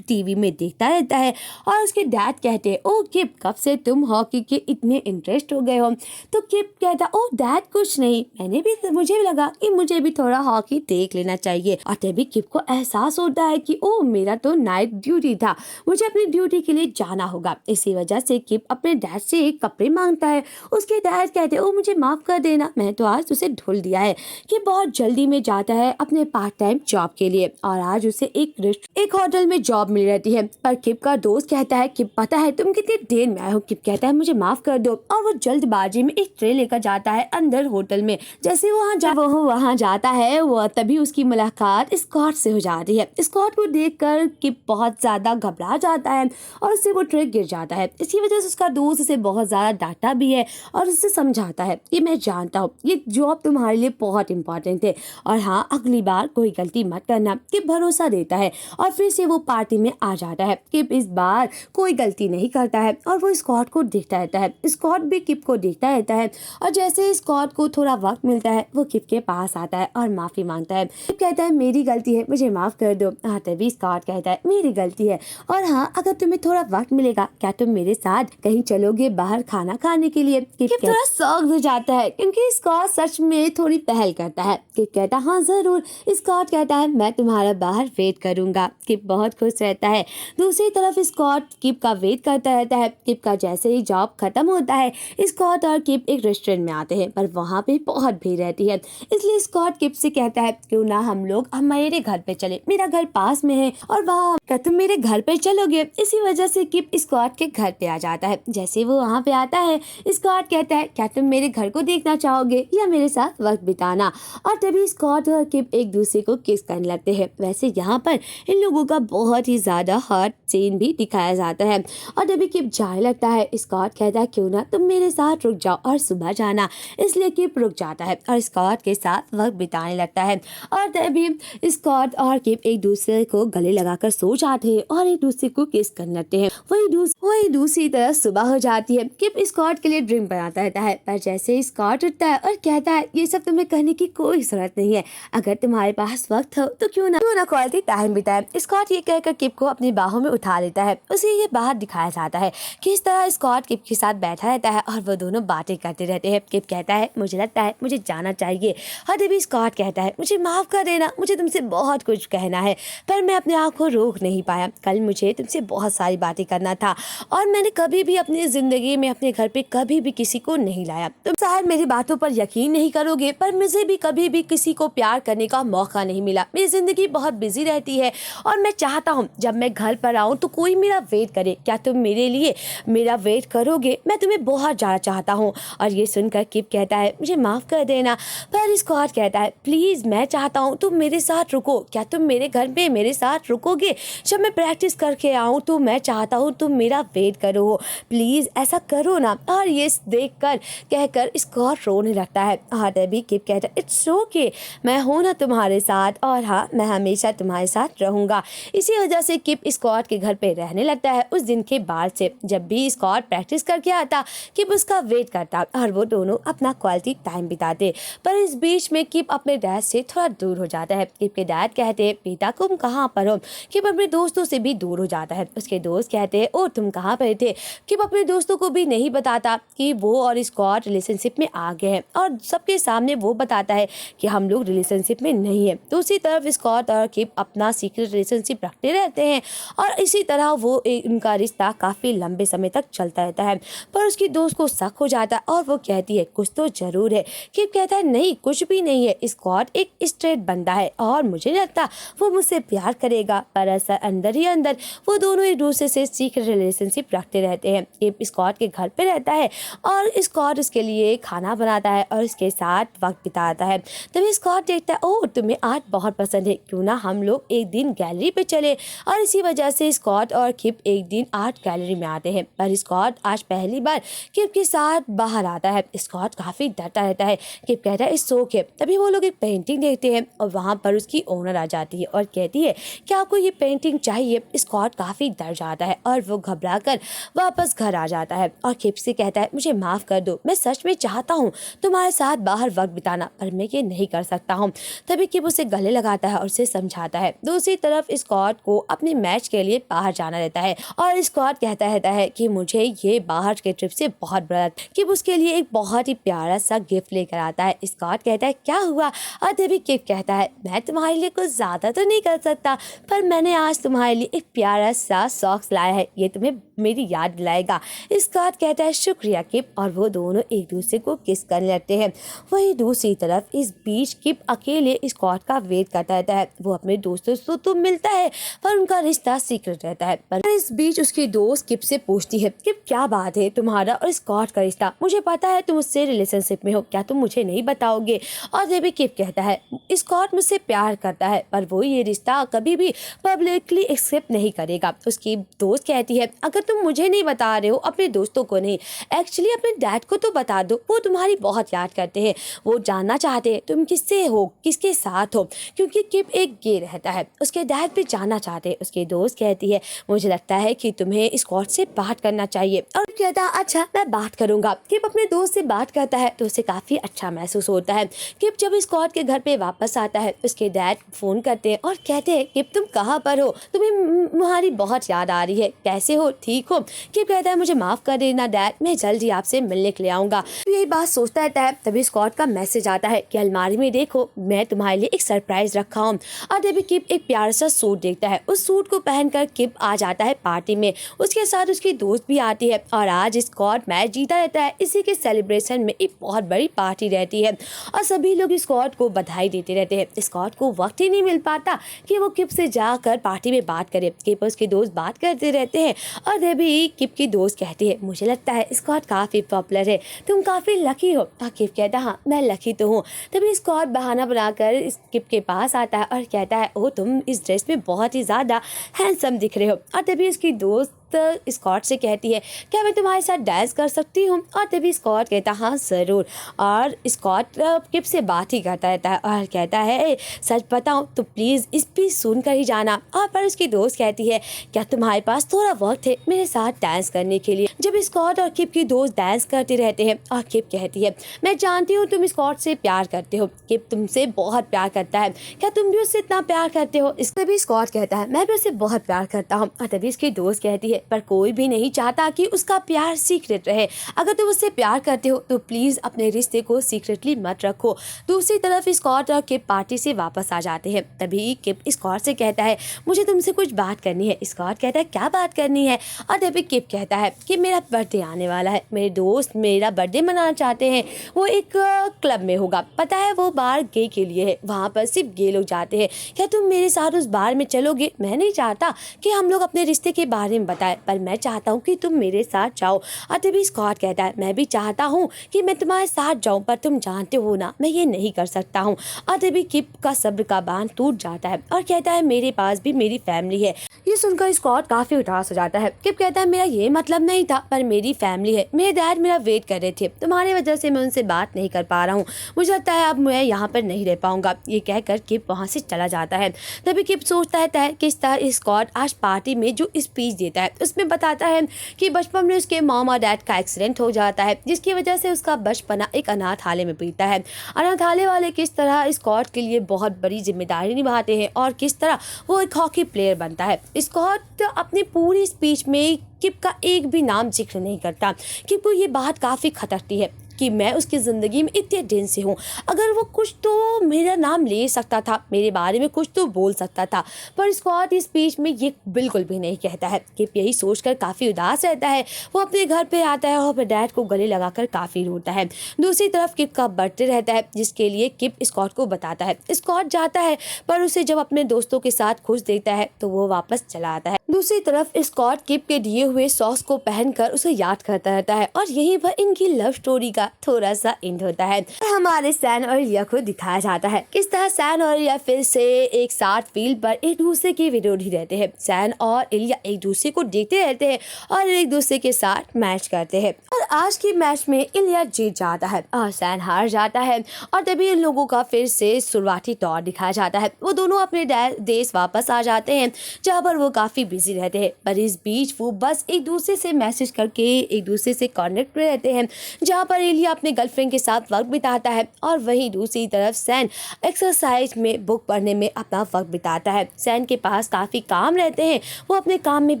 टीवी में देखता रहता है। और उसके डैड कहते हैं ओ किप कब से तुम हॉकी के इतने इंटरेस्ट हो गए हो। तो किप कहता ओ डैड कुछ नहीं मुझे भी लगा कि मुझे भी थोड़ा हॉकी देख लेना चाहिए। और तभी किप को एहसास होता है कि ओ मेरा तो नाइट ड्यूटी था, मुझे अपनी ड्यूटी के लिए जाना होगा। इसी वजह से किप अपने डैड से एक कपड़े मांगता है। उसके डैड कहते ओ मुझे माफ कर देना मैं तो आज उसे ढूंढ दिया है। किप बहुत जल्दी में जाता है अपने पार्ट टाइम जॉब के लिए और आज उसे एक होटल में जॉब मिल रहती है। पर किप का दोस्त कहता है किप पता है तुम कितनी देर में आए हो। किप कहता है मुझे माफ कर दो और वो जल्दबाजी में एक ट्रे लेकर जाता है अंदर होटल में। जैसे वो वहाँ जाता है वो तभी उसकी मुलाकात स्कॉट से हो जाती है। स्कॉट को देखकर किप बहुत ज्यादा घबरा जाता है और उससे वो ट्रे गिर जाता है। इसी वजह से उसका दोस्त उसे बहुत ज्यादा डांटता भी है और उसे समझाता है कि मैं जानता हूँ ये जॉब तुम्हारे लिए बहुत इंपॉर्टेंट है और हाँ अगली बार कोई गलती मत करना। किप भरोसा देता है और फिर से वो पार्टी में आ जाता है। किप इस बार कोई गलती नहीं करता है और वो स्कॉट को देखता रहता है। स्कॉट भी किप को देखता रहता है और जैसे स्कॉट को थोड़ा वक्त मिलता है वो किप के पास आता है और माफी मांगता है। किप कहता है मेरी गलती है मुझे माफ कर दो। हाँ तभी स्कॉट कहता है मेरी गलती है और हाँ अगर तुम्हें थोड़ा वक्त मिलेगा क्या तुम मेरे साथ कहीं चलोगे बाहर खाना खाने के लिए। किप थोड़ा शॉक्ड हो जाता है क्योंकि स्कॉट सच में थोड़ी पहल करता है। किप कहता है हाँ जरूर। स्कॉट कहता है मैं तुम्हारा बाहर वेट करूंगा। किप बहुत खुश रहता है। दूसरी तरफ स्कॉट किप का वेट करता रहता है। किप का जैसे ही जॉब खत्म होता है स्कॉट और किप एक रेस्टोरेंट में आते हैं पर वहाँ पे बहुत भीड़ रहती है। इसलिए स्कॉट किप से कहता है क्यों ना हम लोग मेरे घर पे चले, मेरा घर पास में है और वहाँ क्या तुम मेरे घर पे चलोगे। इसी वजह से किप स्कॉट के घर पे आ जाता है। जैसे वो वहाँ पे आता है स्कॉट कहता है क्या तुम मेरे घर को देखना चाहोगे या मेरे साथ वक्त बिताना। और तभी स्कॉट और किप एक दूसरे को किस करने लगते हैं। वैसे यहाँ पर इन लोगों का बहुत ही ज्यादा हॉट सीन भी दिखाया जाता है और तभी किप जाने लगता है। स्कॉट कहता है क्यों ना तुम मेरे साथ रुक जाओ और सुबह जाना। इसलिए किप रुक जाता है और स्कॉट के साथ वक्त बिताने लगता है और तभी स्कॉट और किप एक दूसरे को गले लगाकर सो जाते हैं और एक दूसरे को किस करने लगते हैं। वही दूसरी तरफ सुबह हो जाती है। किप स्कॉट के लिए ड्रिंक बनाता रहता है पर जैसे स्कॉट उठता है और कहता है ये सब तुम्हें करने की कोई जरूरत नहीं है, अगर तुम्हारे पास वक्त हो तो क्यों ना क्वालिटी टाइम बिताए। स्कॉट ये कहकर किप को अपनी बाहों में उठा लेता है। उसे ये बाहर दिखाया जाता है कि इस तरह स्कॉट किप के साथ बैठा रहता है और वो दोनों बातें करते रहते हैं। किप कहता है मुझे लगता है मुझे जाना चाहिए, और तभी स्कॉट कहता है मुझे माफ़ कर देना, मुझे तुमसे बहुत कुछ कहना है पर मैं अपने आप को रोक नहीं पाया। कल मुझे तुमसे बहुत सारी बातें करना था और मैंने कभी भी अपनी ज़िंदगी में अपने घर पे कभी भी किसी को नहीं लाया। तुम शायद मेरी बातों पर यकीन नहीं करोगे पर मुझे भी कभी भी किसी को प्यार करने का मौका नहीं मिला। मेरी ज़िंदगी बहुत बिजी रहती है और मैं चाहता हूँ जब मैं घर पर आऊँ तो कोई मेरा वेट करे। क्या तुम मेरे लिए मेरा वेट करोगे? मैं तुम्हें बहुत ज़्यादा चाहता हूँ। और ये सुनकर किप कहता है मुझे माफ़ कर देना, पर स्कॉट कहता है प्लीज़ मैं चाहता हूँ तुम मेरे साथ रुको। क्या तुम मेरे घर पे मेरे साथ रुकोगे? जब मैं प्रैक्टिस करके आऊँ तो मैं चाहता हूँ तुम मेरा वेट करो, प्लीज़ ऐसा करो ना। और ये देखकर कहकर स्कॉट रोने लगता है। और तभी किप कहता है इट्स ओके, मैं हूँ ना तुम्हारे साथ, और हाँ मैं हमेशा तुम्हारे साथ रहूँगा। इसी वजह से किप स्कॉट के घर पे रहने लगता है। उस दिन के बाद से जब भी स्कॉट प्रैक्टिस करके आता किप उसका वेट करता और वो दोनों अपना क्वालिटी टाइम बिताते। पर इस बीच में किप अपने डैड से थोड़ा दूर हो जाता है। किप के डैड कहते बेटा तुम कहाँ पर हो? किप अपने दोस्तों से भी दूर हो जाता है। उसके दोस्त कहते हैं ओ तुम कहाँ पर थे? किप अपने दोस्तों को भी नहीं बताता कि वो और स्कॉट रिलेशनशिप में आ गए हैं और सबके सामने वो बताता है कि हम लोग रिलेशनशिप में नहीं है। दूसरी तरफ स्कॉट और किप अपना सीक्रेट रिलेशनशिप रखते रहते हैं और इसी तरह वो उनका रिश्ता काफ़ी लंबे समय तक चलता रहता है। पर उसकी दोस्त को शक हो जाता है और वो कहती है कुछ तो जरूर है। किप कहता है नहीं कुछ भी नहीं है, स्कॉट एक स्ट्रेट बंदा है और मुझे लगता वो मुझसे प्यार करेगा। पर ऐसा अंदर ही अंदर वो दोनों एक दूसरे से सीक्रेट रिलेशनशिप रखते रहते हैं। किप स्कॉट के घर पे रहता है और स्कॉट उसके लिए खाना बनाता है और उसके साथ वक्त बिताता है। तभी स्कॉट देखता है ओह तुम्हें आर्ट बहुत पसंद है, क्यों ना हम लोग एक दिन गैलरी पे चले। और इसी वजह से स्कॉट और किप एक दिन आर्ट गैलरी में आते हैं। पर स्कॉट आज पहली बार किप के साथ बाहर आता है। स्कॉट काफ़ी डरता रहता है। किप कहता है इट्स ओके। तभी वो लोग एक पेंटिंग देखते हैं और वहाँ पर उसकी ओनर आ जाती है और कहती है कि आपको ये पेंटिंग चाहिए। स्कॉट काफ़ी डर जाता है और वो घबरा कर वापस घर आ जाता है और किप से कहता है मुझे माफ़ कर दो, मैं सच में चाहता हूँ तुम्हारे साथ बाहर वक्त बिताना पर मैं ये नहीं कर सकता हूँ। तभी किप उसे गले लगाता है और उसे समझाता है। दूसरी तरफ स्कॉट को अपने मैच के लिए बाहर जाना रहता है और स्कॉट कहता रहता है कि मुझे ये बाहर के ट्रिप से बहुत बड़ा। किप उसके लिए एक बहुत ही प्यारा सा गिफ्ट लेकर आता है। स्कॉट कहता है क्या हुआ? और तभी किप कहता है मैं तुम्हारे लिए कुछ ज़्यादा तो नहीं कर सकता पर मैंने आज तुम्हारे लिए एक प्यारा सा सॉक्स लाया है, ये तुम्हें मेरी याद दिलाएगा। स्कॉट कहता है शुक्रिया किप, और वो दोनों एक दूसरे को किस करने लगते हैं। वहीं दूसरी तरफ इस बीच किप अकेले स्कॉट का वेट करता रहता है। वो अपने दोस्तों से तो मिलता है पर उनका रिश्ता सीक्रेट रहता है। पर इस बीच उसकी दोस्त किप से पूछती है किप क्या बात है तुम्हारा और स्कॉट का रिश्ता? मुझे पता है तुम उससे रिलेशनशिप में हो, क्या तुम मुझे नहीं बताओगे? और तभी किप कहता है स्कॉट मुझसे प्यार करता है पर वो ये रिश्ता कभी भी पब्लिकली एक्सेप्ट नहीं करेगा। उसकी दोस्त कहती है अगर तुम मुझे नहीं बता रहे हो, अपने दोस्तों को नहीं, एक्चुअली अपने डैड को तो बता दो, वो तुम्हारी बहुत याद करते हैं, वो जानना चाहते हैं तुम किससे हो, किसके साथ हो, क्योंकि किप एक गे रहता है। उसके डैड भी जानना चाहते हैं। उसकी दोस्त कहती है मुझे लगता है कि तुम्हें स्कॉट से बात करना चाहिए। और कहता है अच्छा मैं बात करूंगा। किप अपने दोस्त से बात करता है तो उसे काफ़ी अच्छा महसूस होता है। किप जब स्कॉट के घर पे वापस आता है उसके डैड फ़ोन करते हैं और कहते हैं किप तुम कहाँ पर हो, तुम्हें तुम्हारी बहुत याद आ रही है, कैसे हो, ठीक हो? किप कहता है मुझे माफ़ कर देना डैड, मैं जल्द ही आपसे मिलने के लिए आऊँगा। तो यही बात सोचता रहता है। तभी स्कॉट का मैसेज आता है कि अलमारी में देखो मैं तुम्हारे लिए एक सरप्राइज रखा हूँ। और तभी किप एक प्यारा सा सूट देखता है। उस सूट को पहनकर किप आ जाता है पार्टी में। उसके साथ उसकी दोस्त भी आती है और आज स्कॉट मैच जीता रहता है। इसी के सेलिब्रेशन में एक बहुत बड़ी पार्टी रहती है और सभी लोग स्कॉट को बधाई देते रहते हैं। स्कॉट को वक्त ही नहीं मिल पाता कि वो किप से जाकर पार्टी में बात करे। किप और उसके दोस्त बात करते रहते हैं और तभी किप की दोस्त कहती है मुझे लगता है स्कॉट काफ़ी पॉपुलर है, तुम काफ़ी लकी हो। और किप कहता है हाँ मैं लकी तो हूँ। तभी स्कॉट बहाना बनाकर किप के पास आता है और कहता है ओह तुम इस ड्रेस में बहुत ही ज़्यादा हैंडसम दिख रहे हो। और तभी उसकी दोस्त स्कॉट से कहती है, क्या मैं तुम्हारे साथ डांस कर सकती हूँ? और तभी स्कॉट कहता है, हाँ ज़रूर। और स्कॉट किप से बात ही करता रहता है और कहता है, "ए, सच बताऊँ तो प्लीज़ स्पीच सुन कर ही जाना।" और पर उसकी दोस्त कहती है, क्या तुम्हारे पास थोड़ा वक्त है मेरे साथ डांस करने के लिए? जब स्कॉट और किप की दोस्त डांस करते रहते हैं और किप कहती है, मैं जानती हूँ तुम स्कॉट से प्यार करते हो, किप तुमसे बहुत प्यार करता है, क्या तुम भी उससे इतना प्यार करते हो? इस तभी स्कॉट कहता है, मैं भी उससे बहुत प्यार करता हूँ। और तभी उसकी दोस्त कहती है, पर कोई भी नहीं चाहता कि उसका प्यार सीक्रेट रहे। अगर तुम उससे प्यार करते हो तो प्लीज अपने रिश्ते को सीक्रेटली मत रखो। दूसरी तरफ स्कॉट और किप पार्टी से वापस आ जाते हैं। तभी किप स्कॉट से कहता है, मुझे तुमसे कुछ बात करनी है। स्कॉट कहता है, क्या बात करनी है? और तभी किप कहता है कि मेरा बर्थडे आने वाला है, मेरे दोस्त मेरा बर्थडे मनाना चाहते हैं, वो एक क्लब में होगा, पता है वो बार गे के लिए है, वहाँ पर सिर्फ गे लोग जाते हैं, क्या तुम मेरे साथ उस बार में चलोगे? मैं नहीं चाहता कि हम लोग अपने रिश्ते के बारे में बताएं, पर मैं चाहता हूँ कि तुम मेरे साथ जाओ। और तभी स्कॉट कहता है, मैं भी चाहता हूँ कि मैं तुम्हारे साथ जाऊँ, पर तुम जानते हो ना मैं ये नहीं कर सकता हूँ। और तभी किप का सब्र का बांध टूट जाता है और कहता है, मेरे पास भी मेरी फैमिली है। ये सुनकर स्कॉट काफी उदास हो जाता है। किप कहता है, मेरा ये मतलब नहीं था, पर मेरी फैमिली है, मेरे डैड मेरा वेट कर रहे थे, तुम्हारी वजह से मैं उनसे बात नहीं कर पा रहा हूँ, मुझे लगता है अब मैं यहाँ पर नहीं रह पाऊंगा। ये कहकर किप वहाँ से चला जाता है। तभी किप सोचता है किस तरह स्कॉट आज पार्टी में जो स्पीच देता है उसमें बताता है कि बचपन में उसके मॉम और डैड का एक्सीडेंट हो जाता है, जिसकी वजह से उसका बचपना एक अनाथालय में बीतता है। अनाथालय वाले किस तरह स्कॉट के लिए बहुत बड़ी जिम्मेदारी निभाते हैं और किस तरह वो एक हॉकी प्लेयर बनता है। स्कॉट अपनी पूरी स्पीच में किप का एक भी नाम जिक्र नहीं करता। किप को ये बात काफ़ी खटकती है कि मैं उसकी ज़िंदगी में इतने दिन से हूँ, अगर वो कुछ तो मेरा नाम ले सकता था, मेरे बारे में कुछ तो बोल सकता था, पर स्कॉट इस स्पीच में ये बिल्कुल भी नहीं कहता है। किप यही सोचकर काफ़ी उदास रहता है। वो अपने घर पे आता है और अपने डैड को गले लगाकर काफ़ी रोता है। दूसरी तरफ किप का बर्थडे रहता है, जिसके लिए किप स्कॉट को बताता है। स्कॉट जाता है, पर उसे जब अपने दोस्तों के साथ खुश देखता है तो वो वापस चला आता है। दूसरी तरफ स्कॉट किप के दिए हुए सॉस को पहनकर उसे याद करता रहता है और यहीं पर इनकी लव स्टोरी का थोड़ा सा एंड होता है। हमारे सैन और इलिया को दिखाया जाता है किस तरह सैन और इलिया फिर से एक साथ फील्ड पर एक दूसरे के विरोधी रहते हैं। सैन और इलिया एक दूसरे को देखते रहते हैं और एक दूसरे के साथ मैच करते हैं और आज की मैच में इलिया जीत जाता है और सैन हार जाता है। और तभी इन लोगों का फिर से शुरुआती दौर दिखाया जाता है। वो दोनों अपने देश वापस आ जाते हैं, जहाँ पर वो काफी बिजी रहते हैं, पर इस बीच वो बस एक दूसरे से मैसेज करके एक दूसरे से कॉन्टेक्ट में रहते हैं, जहाँ पर इलिया अपने गर्लफ्रेंड के साथ वक्त बिताता है और वहीं दूसरी तरफ सैन एक्सरसाइज में बुक पढ़ने में अपना वक्त बिताता है। सैन के पास काफी काम रहते हैं, वो अपने काम में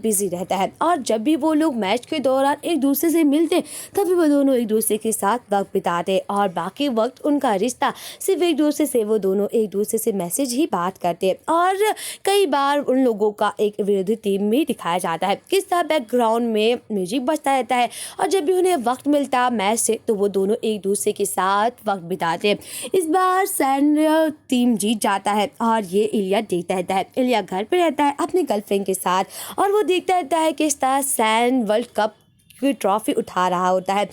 बिजी रहता है और जब भी वो लोग मैच के दौरान एक दूसरे से मिलते तभी वो दोनों एक दूसरे के साथ वक्त बिताते और बाकी वक्त उनका रिश्ता सिर्फ एक दूसरे से, वो दोनों एक दूसरे से मैसेज ही बात करते और कई बार उन लोगों का एक विरोधी टीम में दिखाया जाता है किस तरह बैकग्राउंड में म्यूजिक बजता रहता है और जब भी उन्हें वक्त मिलता मैच से तो वो दोनों एक दूसरे के साथ वक्त बिताते। इस बार सैन टीम जीत जाता है और ये इलिया देखता रहता है। इलिया घर पे रहता है अपनी गर्लफ्रेंड के साथ और वो देखता रहता है किस तरह सैन वर्ल्ड कप की ट्रॉफी उठा रहा होता है।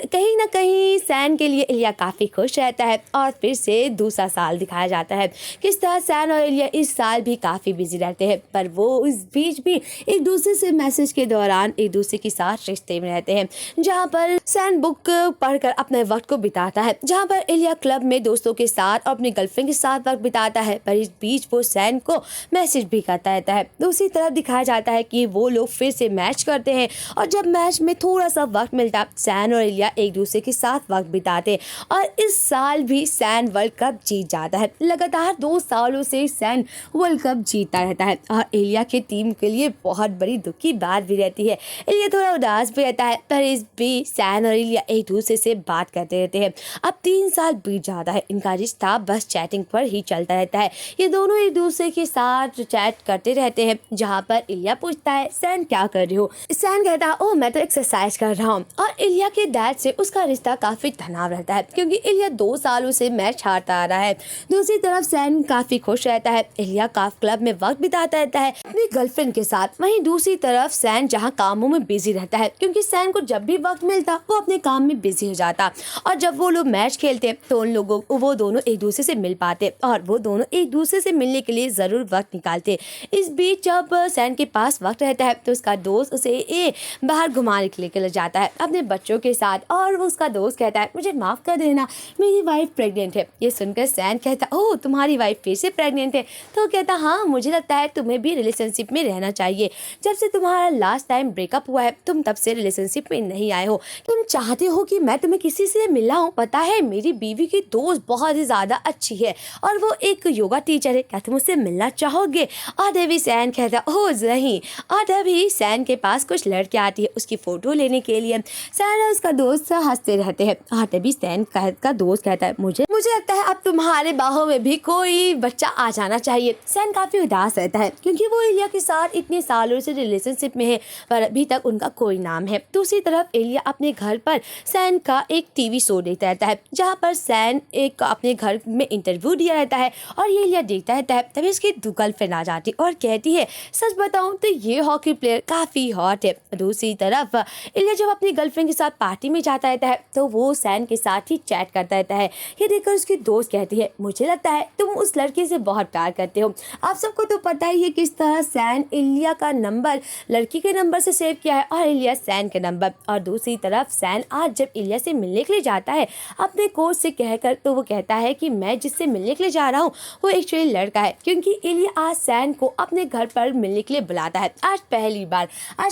कहीं ना कहीं सैन के लिए इलिया काफ़ी खुश रहता है और फिर से दूसरा साल दिखाया जाता है किस तरह सैन और इलिया इस साल भी काफ़ी बिजी रहते हैं, पर वो इस बीच भी एक दूसरे से मैसेज के दौरान एक दूसरे के साथ रिश्ते में रहते हैं, जहाँ पर सैन बुक पढ़कर अपने वक्त को बिताता है, जहाँ पर इलिया क्लब में दोस्तों के साथ और अपनी गर्लफ्रेंड के साथ वक्त बिताता है, पर इस बीच वो सैन को मैसेज भी करता रहता है। दूसरी तरफ दिखाया जाता है कि वो लोग फिर से मैच करते हैं और जब मैच में थोड़ा सा वक्त मिलता सैन और इलिया एक दूसरे के साथ वक्त बिताते और इस साल भी सैन वर्ल्ड कप जीत जाता है। लगातार 2 सालों से सैन वर्ल्ड कप जीतता रहता है और इलिया की टीम के लिए बहुत बड़ी दुख की बात भी रहती है। इलिया थोड़ा उदास भी रहता है, पर इस भी सैन और इलिया एक दूसरे से बात करते रहते हैं। अब 3 साल बीत जाता है, इनका रिश्ता बस चैटिंग पर ही चलता रहता है। ये दोनों एक दूसरे के साथ चैट करते रहते हैं, जहाँ पर इलिया पूछता है सैन क्या कर रही हो। सैन कहता है, ओह मैं तो एक्सरसाइज कर रहा हूँ। और इलिया के डैड से उसका रिश्ता काफ़ी तनाव रहता है क्योंकि इलिया 2 सालों से मैच हारता आ रहा है। दूसरी तरफ सैन काफ़ी खुश रहता है। इलिया काफ क्लब में वक्त बिताता रहता है अपनी गर्लफ्रेंड के साथ। वहीं दूसरी तरफ सैन जहाँ कामों में बिजी रहता है क्योंकि सैन को जब भी वक्त मिलता वो अपने काम में बिजी हो जाता। और जब वो लोग मैच खेलते तो वो दोनों एक दूसरे से मिल पाते और वो दोनों एक दूसरे से मिलने के लिए ज़रूर वक्त निकालते। इस बीच जब सैन के पास वक्त रहता है तो उसका दोस्त उसे बाहर घुमाने के लिए ले जाता है अपने बच्चों के साथ। और वो उसका दोस्त कहता है मुझे माफ़ कर देना, मेरी वाइफ प्रेग्नेंट है। ये सुनकर सैन कहता ओह तुम्हारी वाइफ फिर से प्रेग्नेंट है? तो कहता हाँ मुझे लगता है तुम्हें भी रिलेशनशिप में रहना चाहिए। जब से तुम्हारा लास्ट टाइम ब्रेकअप हुआ है तुम तब से रिलेशनशिप में नहीं आए हो। तुम चाहते हो कि मैं तुम्हें किसी से मिलाऊं? पता है मेरी बीवी की दोस्त बहुत ही ज़्यादा अच्छी है और वो एक योगा टीचर है, क्या तुम उससे मिलना चाहोगे? और तभी सैन कहता ओह नहीं। और तभी सैन के पास कुछ लड़कियाँ आती है उसकी फ़ोटो लेने के लिए। सैन और उसका दोस्त हंसते रहते हैं। और तभी सैन का दोस्त कहता है मुझे लगता है अब तुम्हारे बाहों में भी कोई बच्चा आ जाना चाहिए। सैन काफ़ी उदास रहता है क्योंकि वो इलिया के साथ इतने सालों से रिलेशनशिप में है पर अभी तक उनका कोई नाम है। दूसरी तरफ इलिया अपने घर पर सैन का एक टीवी शो देखता रहता है जहाँ पर सैन एक अपने घर में इंटरव्यू दिया रहता है और ये इलिया देखता रहता है। तभी उसकी गर्लफ्रेंड आ जाती और कहती है सच बताऊं तो ये हॉकी प्लेयर काफ़ी हॉट है। दूसरी तरफ इलिया जब अपनी गर्लफ्रेंड के साथ पार्टी में जाता रहता है तो वो सैन के साथ ही चैट करता रहता है। ये देखकर उसकी दोस्त कहती है मुझे लगता है तुम उस लड़के से बहुत प्यार करते हो। आप सबको तो पता ही है किस तरह सैन इलिया का नंबर लड़की के नंबर से सेव किया है और इलिया सैन के नंबर। और दूसरी तरफ सैन आज जब इलिया से मिलने के लिए जाता है अपने कोच से कहकर तो वो कहता है कि मैं जिससे मिलने के लिए जा रहा हूँ वो एक्चुअली लड़का है क्योंकि इलिया आज सैन को अपने घर पर मिलने के लिए बुलाता है। आज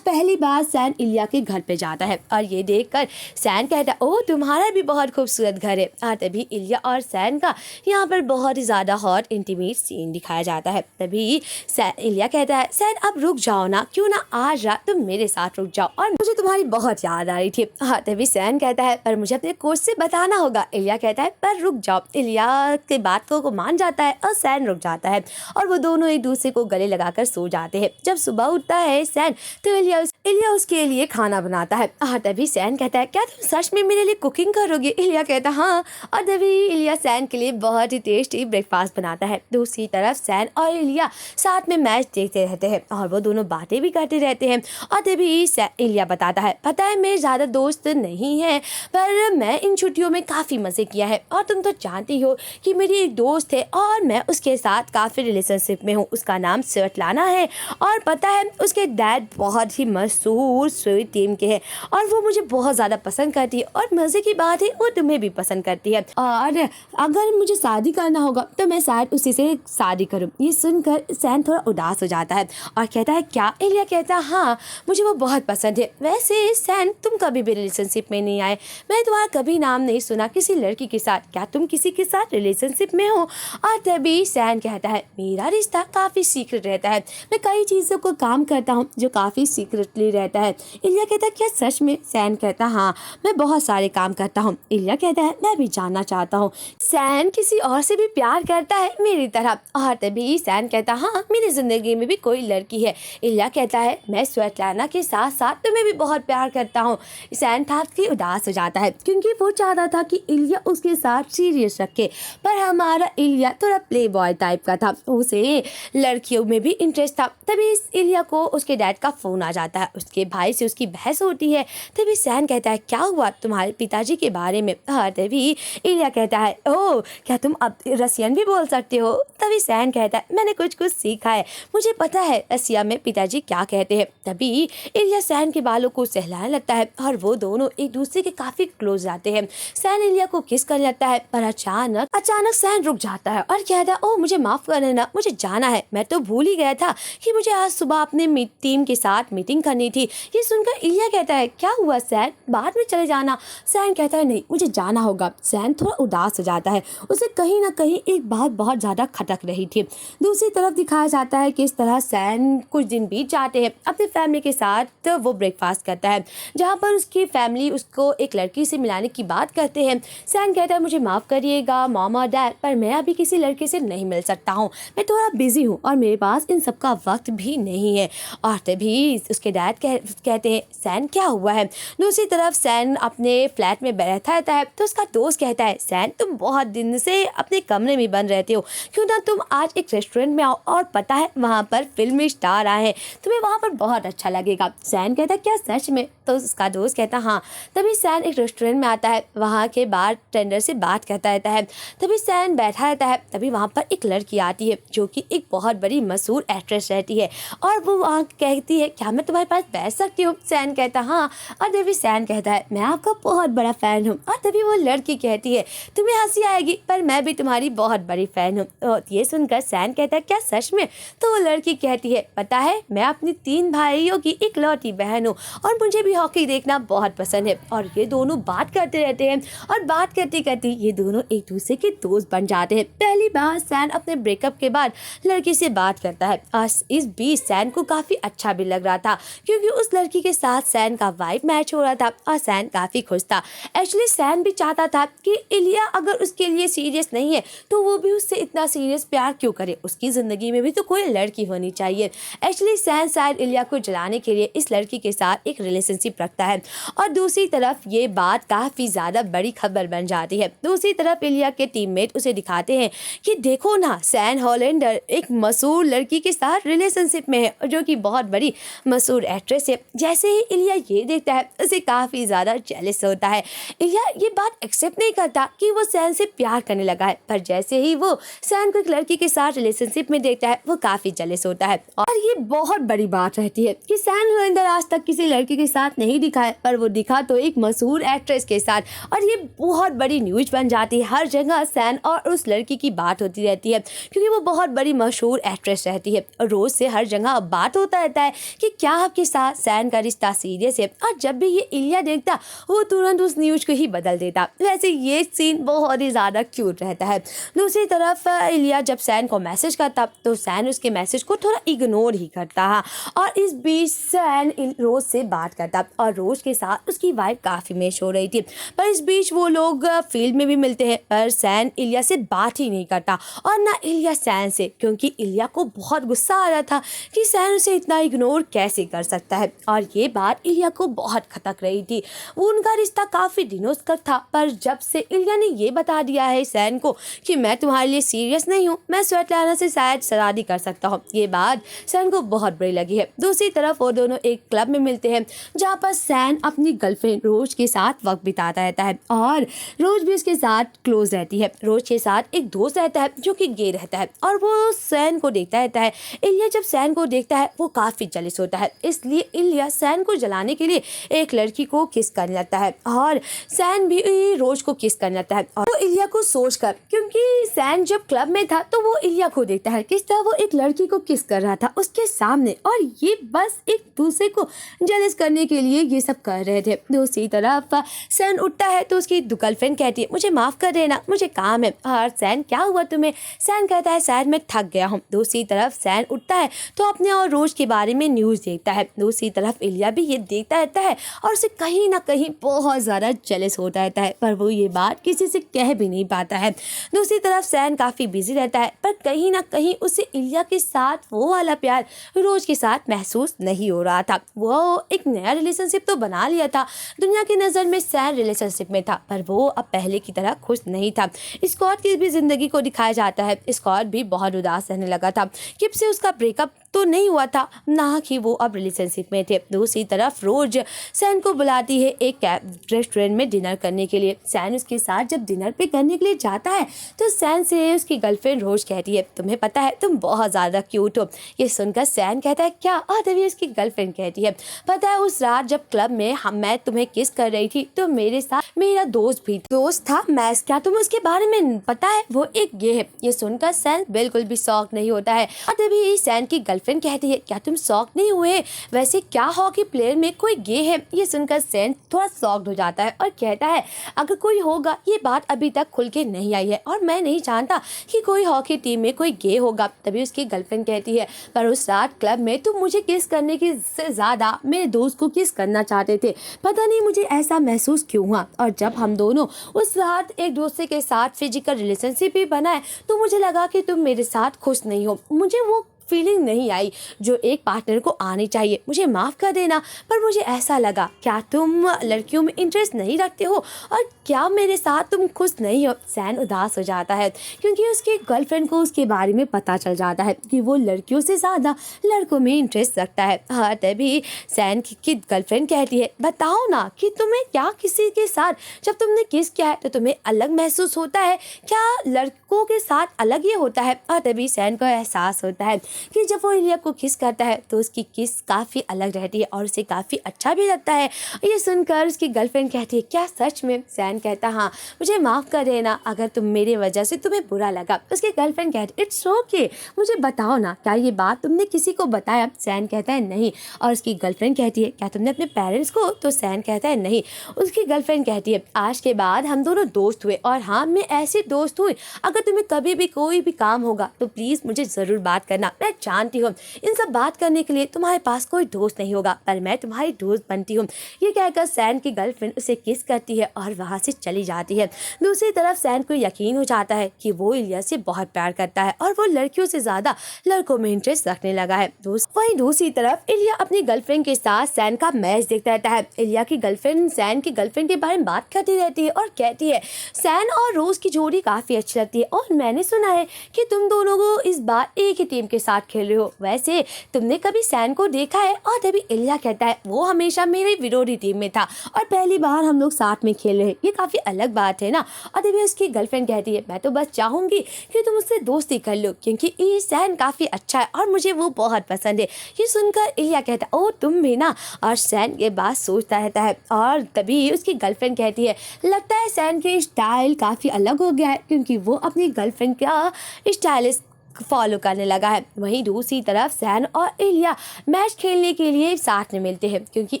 पहली बार सैन इलिया के घर पे जाता है और ये देखकर सैन कहता है ओह तुम्हारा भी बहुत खूबसूरत घर है। और तभी इलिया और सैन का यहाँ पर बहुत ही ज़्यादा हॉट इंटीमेट सीन दिखाया जाता है। तभी इलिया कहता है सैन अब रुक जाओ ना, क्यों ना आज रात तुम मेरे साथ रुक जाओ और मुझे तुम्हारी बहुत याद आ रही थी। हाँ तभी सैन कहता है पर मुझे अपने कोच से बताना होगा। इलिया कहता है पर रुक जाओ। इलिया के बात को मान जाता है और सैन रुक जाता है और वो दोनों एक दूसरे को गले लगाकर सो जाते हैं। जब सुबह उठता है सैन तो इलिया उसके लिए खाना बनाता है। हाँ तभी सैन कहता है क्या तुम सच में मेरे लिए कुकिंग करोगे? इलिया कहता हाँ। और तभी इलिया सैन के लिए बहुत ही टेस्टी ब्रेकफास्ट बनाता है। दूसरी तरफ सैन और इलिया साथ में मैच देखते रहते हैं और वो दोनों बातें भी करते रहते हैं। और तभी इलिया बताता है पता है मेरे ज़्यादा दोस्त नहीं है पर मैं इन छुट्टियों में काफ़ी मज़े किया है और तुम तो जानती हो कि मेरी एक दोस्त है और मैं उसके साथ काफ़ी रिलेशनशिप में हूँ। उसका नाम स्वेटलाना है और पता है उसके डैड बहुत ही मशहूर स्वीट टीम के हैं और वो मुझे बहुत ज़्यादा पसंद करती है और मज़े की बात है वो तुम्हें भी पसंद करती है और अगर मुझे शादी करना होगा तो मैं शायद उसी से शादी करूँ। ये सुनकर सैन थोड़ा उदास हो जाता है और कहता है क्या? इलिया कहता है हाँ मुझे वो बहुत पसंद है। वैसे सैन तुम कभी भी रिलेशनशिप में नहीं आए, मैंने तुम्हारा कभी नाम नहीं सुना किसी लड़की के साथ, क्या तुम किसी के साथ रिलेशनशिप में हो? और तभी सैन कहता है मेरा रिश्ता काफ़ी सीक्रेट रहता है, मैं कई चीज़ों को काम करता हूँ जो काफ़ी सीक्रेटली रहता है। इलिया कहता है क्या सच में? सैन कहता है हाँ मैं बहुत सारे काम करता हूँ। इलिया कहता है मैं भी जानना चाहता हूँ सैन किसी और से भी प्यार करता है मेरी तरह? और तभी सैन कहता है हाँ मेरी ज़िंदगी में भी कोई लड़की है। इलिया कहता है मैं स्वेटलाना के साथ साथ तुम्हें भी बहुत प्यार करता हूँ। सैन काफ़ी उदास हो जाता है क्योंकि वो चाहता था कि इलिया उसके साथ सीरियस रखे पर हमारा इलिया थोड़ा प्ले बॉय टाइप का था, उसे लड़कियों में भी इंटरेस्ट था। तभी इलिया को उसके डैड का फ़ोन आ जाता है, उसके भाई से उसकी बहस होती है। तभी सैन कहता है क्या हुआ तुम्हारे पिताजी के बारे में? हाँ तभी इलिया कहता है ओह क्या तुम अब रसियन भी बोल सकते हो? तभी सैन कहता है मैंने कुछ सीखा है, मुझे पता है रसिया में पिताजी क्या कहते हैं। तभी इलिया सैन के बालों को सहलाने लगता है और वो दोनों एक दूसरे के काफ़ी क्लोज जाते हैं। सैन इलिया को किस करने लगता है पर अचानक सैन रुक जाता है और कहता है ओह मुझे माफ़ कर देना, मुझे जाना है, मैं तो भूल ही गया था कि मुझे आज सुबह अपने टीम के साथ मीटिंग करनी थी। ये सुनकर इलिया कहता है क्या हुआ सैन, बाद में चले जाना। सैन कहता है नहीं मुझे जाना होगा। सैन थोड़ा उदास हो जाता है, उसे कहीं ना कहीं एक बात बहुत ज़्यादा खटक रही थी। दूसरी तरफ दिखाया जाता है कि इस तरह सैन कुछ दिन बीत जाते हैं अपनी फैमिली के साथ। तो वो ब्रेकफास्ट करता है जहाँ पर उसकी फैमिली उसको एक लड़की से मिलाने की बात करते हैं। सैन कहता है मुझे माफ़ करिएगा मॉम और डैड पर मैं अभी किसी लड़के से नहीं मिल सकता हूँ, मैं थोड़ा बिजी हूँ और मेरे पास इन सब का वक्त भी नहीं है। और तभी उसके डैड कहते हैं सैन क्या हुआ है। दूसरी तरफ सैन अपने फ्लैट में बैठा रहता है तो उसका दोस्त कहता है, सैन तुम बहुत दिन से अपने कमरे में बंद रहते हो, क्यों ना तुम आज एक रेस्टोरेंट में आओ, और पता है वहाँ पर फिल्मी स्टार आए हैं, तुम्हें वहाँ पर बहुत अच्छा लगेगा। सैन कहता है, क्या सच में? तो उसका दोस्त कहता हाँ। तभी सैन एक रेस्टोरेंट में आता है, वहाँ के बार टेंडर से बात करता रहता है। तभी सैन बैठा रहता है, तभी वहाँ पर एक लड़की आती है जो कि एक बहुत बड़ी मशहूर एक्ट्रेस रहती है, और वो वहाँ कहती है, क्या मैं तुम्हारे पास बैठ सकती हूँ? सैन कहता हाँ। और तभी सैन कहता है, मैं आपका बहुत बड़ा फ़ैन हूँ। और तभी वो लड़की कहती है, तुम्हें हंसी आएगी पर मैं भी तुम्हारी बहुत बड़ी फ़ैन हूँ। और ये सुनकर सैन कहता है, क्या सच में? तो वो लड़की कहती है, पता है मैं अपनी 3 भाइयों की इकलौती बहन हूँ और मुझे भी हॉकी देखना बहुत पसंद है। और ये दोनों बात करते रहते हैं, और बात करते करते ये दोनों एक दूसरे के दोस्त बन जाते हैं। पहली बार सैन अपने ब्रेकअप के बाद लड़की से बात करता है, और इस बीच सैन को काफ़ी अच्छा भी लग रहा था, क्योंकि उस लड़की के साथ सैन का वाइब मैच हो रहा था और सैन काफ़ी खुश था। एक्चुअली सैन भी चाहता था कि इलिया अगर उसके लिए सीरियस नहीं है तो वो भी उससे इतना सीरियस प्यार क्यों करे, उसकी ज़िंदगी में भी तो कोई लड़की होनी चाहिए। एक्चुअली सैन शायद इलिया को जलाने के लिए इस लड़की के साथ एक रिलेशनशिप रखता है, और दूसरी तरफ ये बात काफ़ी ज़्यादा बड़ी खबर बन जाती है। दूसरी तरफ इलिया के टीममेट उसे दिखाते हैं कि देखो ना, सैन हॉलैंडर एक मशहूर लड़की के साथ रिलेशनशिप में है, जो कि बहुत बड़ी मशहूर एक्ट्रेस है। जैसे ही इलिया ये देखता है उसे काफ़ी ज़्यादा जेलस होता है। इलिया ये बात एक्सेप्ट नहीं करता कि वो सैन से प्यार करने लगा है, पर जैसे ही वो सैन को एक लड़की के साथ रिलेशनशिप में देखता है वो काफ़ी जेलस होता है। और ये बहुत बड़ी बात रहती है कि सैन हॉलैंडर आज तक किसी लड़की के साथ नहीं दिखा है, पर वो दिखा तो एक मशहूर एक्ट्रेस के साथ, और ये बहुत बड़ी न्यूज बन जाती है। हर जगह सैन और उस लड़की की बात होती रहती है, क्योंकि वो बहुत बड़ी मशहूर एक्ट्रेस रहती है, और रोज़ से हर जगह बात होता रहता है कि क्या आपके साथ सैन का रिश्ता सीरियस है। और जब भी ये इलिया देखता वो तुरंत उस न्यूज को ही बदल देता। वैसे ये सीन बहुत ही ज़्यादा क्यूट रहता है। दूसरी तरफ इलिया जब सैन को मैसेज करता तो सैन उसके मैसेज को थोड़ा इग्नोर ही करता, और इस बीच सैन रोज से बात करता, और रोज के साथ उसकी वाइफ काफ़ी मैच हो रही थी। पर इस बीच वो लोग फील्ड में भी मिलते हैं, पर सैन इलिया से बात ही नहीं करता, और ना इलिया सैन से, क्योंकि इलिया को बहुत गुस्सा आ रहा था कि सैन उसे इतना इग्नोर कैसे कर सकता है। और ये बात इलिया को बहुत खटक रही थी। वो उनका रिश्ता काफ़ी दिनों तक था, पर जब से इलिया ने ये बता दिया है सैन को कि मैं तुम्हारे लिए सीरियस नहीं हूँ, मैं स्वेटलाना से शायद शादी कर सकता हूँ, ये बात सैन को बहुत बुरी लगी है। दूसरी तरफ वो दोनों एक क्लब में मिलते हैं, जहाँ पर सैन अपनी गर्लफ्रेंड रोज के साथ वक्त बिताता रहता है, और रोज भी उसके साथ क्लोज रहती है। रोज के साथ एक दोस्त रहता है जो कि गे रहता है, और वो सैन को देखता रहता है। इलिया जब सैन को देखता है वो काफ़ी जेलस होता है, इसलिए इलिया सैन को जलाने के लिए एक लड़की को किस करने लगता है, और सैन भी रोज को किस करने लगता है। और वो इलिया को सोचकर, क्योंकि सैन जब क्लब में था तो वो इलिया को देखता है किस तरह वो एक लड़की को किस कर रहा था उसके सामने, और ये बस एक दूसरे को जेलस करने के लिए ये सब कर रहे थे। दूसरी तरफ सैन उठता है तो उसकी गर्लफ्रेंड कहती है, मुझे माफ़ कर देना, मुझे काम है। और सैन, क्या हुआ तुम्हें? सैन कहता है, शायद मैं थक गया हूँ। दूसरी तरफ सैन उठता है तो अपने और रोज के बारे में न्यूज़ देखता है। दूसरी तरफ इलिया भी ये देखता रहता है, और उसे कहीं ना कहीं बहुत ज़्यादा जेलस होता रहता है, पर वो ये बात किसी से कह भी नहीं पाता है। दूसरी तरफ सैन काफ़ी बिजी रहता है, पर कहीं ना कहीं उसे इलिया के साथ वो वाला प्यार रोज के साथ महसूस नहीं हो रहा था। वो एक नया रिलेशनशिप तो बना लिया था, दुनिया की नज़र में सैन रिलेशनशिप में था, पर वो अब पहले की तरह खुश नहीं था। स्कॉट की भी ज़िंदगी को दिखाया जाता है। स्कॉट भी बहुत उदास रहने लगा था। किप से उसका ब्रेकअप तो नहीं हुआ था, ना कि वो अब रिलेशनशिप में थे। दूसरी तरफ रोज सैन को बुलाती है एक रेस्टोरेंट में डिनर करने के लिए। सैन उसके साथ जब डिनर पे करने के लिए जाता है तो सैन से उसकी गर्लफ्रेंड रोज कहती है, तुम्हें पता है तुम बहुत ज़्यादा क्यूट हो। ये सुनकर सैन कहता है, क्या? और तभी उसकी गर्लफ्रेंड कहती है, पता है उस रात जब क्लब में मैं तुम्हें किस कर रही थी तो मेरे साथ मेरा दोस्त था मैक्स, क्या तुम्हें उसके बारे में पता है? वो एक गे है। ये सुनकर सैन बिल्कुल भी शॉक नहीं होता है, और तभी सैन की गर्लफ्रेंड कहती है, क्या तुम शॉक नहीं हुए? वैसे क्या हॉकी प्लेयर में कोई गे है? ये सुनकर सैन थोड़ा शॉक्ड हो जाता है और कहता है, अगर कोई होगा ये बात अभी तक खुल के नहीं आई है, और मैं नहीं जानता कि कोई हॉकी टीम में कोई गे होगा। तभी उसकी गर्लफ्रेंड कहती है, पर उस रात क्लब में तुम मुझे किस करने की से ज़्यादा मेरे दोस्त को किस करना चाहते थे, पता नहीं मुझे ऐसा महसूस क्यों हुआ। और जब हम दोनों उस रात एक दूसरे के साथ फिजिकल रिलेशनशिप भी बनाए तो मुझे लगा कि तुम मेरे साथ खुश नहीं हो। मुझे वो फीलिंग नहीं आई जो एक पार्टनर को आनी चाहिए। मुझे माफ़ कर देना, पर मुझे ऐसा लगा, क्या तुम लड़कियों में इंटरेस्ट नहीं रखते हो और क्या मेरे साथ तुम खुश नहीं हो? सैन उदास हो जाता है क्योंकि उसकी गर्लफ्रेंड को उसके बारे में पता चल जाता है कि वो लड़कियों से ज़्यादा लड़कों में इंटरेस्ट रखता है। हाँ, तभी सैन की गर्लफ्रेंड कहती है, बताओ ना कि तुम्हें क्या किसी के साथ जब तुमने किस किया है तो तुम्हें अलग महसूस होता है, क्या लड़कों के साथ अलग ही होता है? और तभी सैन को एहसास होता है कि जब वो इलिया को किस करता है तो उसकी किस काफ़ी अलग रहती है और उसे काफ़ी अच्छा भी लगता है। ये सुनकर उसकी गर्लफ्रेंड कहती है, क्या सच में? सैन कहता, हाँ, मुझे माफ़ कर देना अगर तुम मेरे वजह से तुम्हें बुरा लगा। उसकी गर्लफ्रेंड कहती, इट्स ओके, मुझे बताओ ना, क्या ये बात तुमने किसी को बताया? सैन कहता है नहीं। और उसकी गर्लफ्रेंड कहती है, क्या तुमने अपने पेरेंट्स को? तो सैन कहता है नहीं। उसकी गर्लफ्रेंड कहती है, आज के बाद हम दोनों दोस्त हुए और हाँ, मैं ऐसे दोस्त हुई, अगर तुम्हें कभी भी कोई भी काम होगा तो प्लीज़ मुझे ज़रूर बात करना। मैं जानती हूँ इन सब बात करने के लिए तुम्हारे पास कोई दोस्त नहीं होगा, पर मैं तुम्हारी दोस्त बनती हूँ। ये कहकर सैन की गर्लफ्रेंड उसे किस करती है और वहाँ से चली जाती है। दूसरी तरफ सैन को यकीन हो जाता है कि वो इलिया से बहुत प्यार करता है और वो लड़कियों से ज़्यादा लड़कों में इंटरेस्ट रखने लगा है। वहीं दूसरी तरफ इलिया अपनी गर्लफ्रेंड के साथ सैन का मैच देखता रहता है। इलिया की गर्लफ्रेंड सैन की गर्लफ्रेंड के बारे में बात करती रहती है और कहती है, सैन और रोज की जोड़ी काफ़ी अच्छी लगती है और मैंने सुना है कि तुम दोनों को इस बार एक ही टीम के साथ खेल रहे हो। वैसे तुमने कभी सैन को देखा है? और तभी इलिया कहता है, वो हमेशा मेरी विरोधी टीम में था और पहली बार हम लोग साथ में खेल रहे हैं, ये काफ़ी अलग बात है ना। और तभी उसकी गर्लफ्रेंड कहती है, मैं तो बस चाहूँगी कि तुम उससे दोस्ती कर लो क्योंकि ये सैन काफ़ी अच्छा है और मुझे वो बहुत पसंद है। ये सुनकर इलिया कहता है, ओ तुम भी ना। और सैन ये बात सोचता रहता है और तभी उसकी गर्लफ्रेंड कहती है, लगता है सैन के स्टाइल काफ़ी अलग हो गया है क्योंकि वो अपनी गर्लफ्रेंड का स्टाइलिश फॉलो करने लगा है। वहीं दूसरी तरफ सैन और इलिया मैच खेलने के लिए साथ में मिलते हैं क्योंकि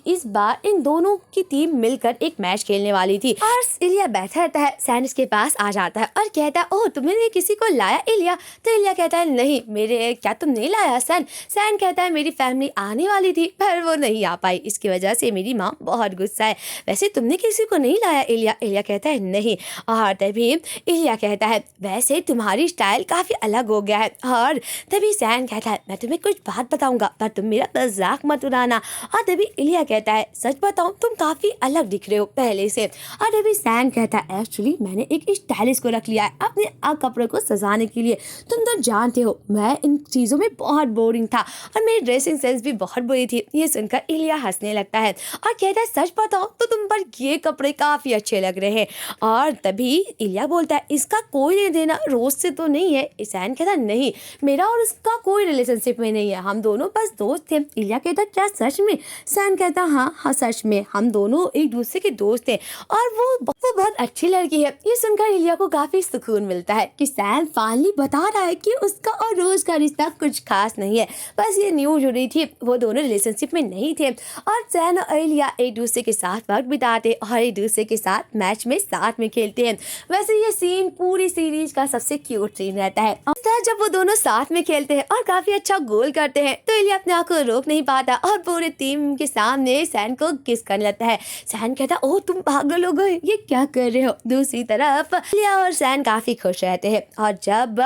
इस बार इन दोनों की टीम मिलकर एक मैच खेलने वाली थी। और इलिया बैठा रहता है, सैन इसके पास आ जाता है और कहता है, ओह तुमने किसी को लाया इलिया? तो इलिया कहता है, नहीं, मेरे क्या तुम नहीं लाया सैन? सैन कहता है, मेरी फैमिली आने वाली थी पर वो नहीं आ पाई, इसकी वजह से मेरी माँ बहुत गुस्सा है। वैसे तुमने किसी को नहीं लाया इलिया? इलिया कहता है नहीं। और तभी इलिया कहता है, वैसे तुम्हारी स्टाइल काफ़ी अलग हो गया है। और तभी सैन कहता है, मैं तुम्हें कुछ बात बताऊंगा पर तुम मेरा मजाक मत उड़ाना। और तभी इलिया कहता है, सच बताऊं तुम काफ़ी अलग दिख रहे हो पहले से। और तभी सैन कहता है, एक्चुअली मैंने एक स्टाइलिस्ट को रख लिया है अपने कपड़ों को सजाने के लिए। तुम तो जानते हो मैं इन चीज़ों में बहुत बोरिंग था और मेरी ड्रेसिंग सेंस भी बहुत बुरी थी। ये सुनकर इलिया हंसने लगता है और कहता है, सच बताओ तो तुम पर ये कपड़े काफ़ी अच्छे लग रहे हैं। और तभी इलिया बोलता है, इसका कोई लेना देना रोज से तो नहीं है। सैन कहता है, नहीं, मेरा और उसका कोई रिलेशनशिप में नहीं है, हम दोनों बस दोस्त थे। इलिया कहता, क्या सच में? सैन कहता, हाँ हाँ सच में, हम दोनों एक दूसरे के दोस्त हैं और वो बहुत अच्छी लड़की है। ये सुनकर इलिया को काफी सुकून मिलता है कि सैन फाइनली बता रहा है कि उसका और रोज का रिश्ता कुछ खास नहीं है, बस ये न्यूज हो रही थी, वो दोनों रिलेशनशिप में नहीं थे। और सैन और इलिया एक दूसरे के साथ वक्त बिताते और एक दूसरे के साथ मैच में साथ में खेलते हैं। वैसे ये सीन पूरी सीरीज का सबसे क्यूट सीन रहता है। और जब वो दोनों साथ में खेलते हैं और काफी अच्छा गोल करते हैं तो इलिया अपने आप को रोक नहीं पाता और पूरे टीम के सामने सैन को किस करने लगता है। सैन कहता, ओह तुम पागल हो गए, ये क्या कर रहे हो? दूसरी तरफ इलिया और सैन काफी खुश रहते हैं और जब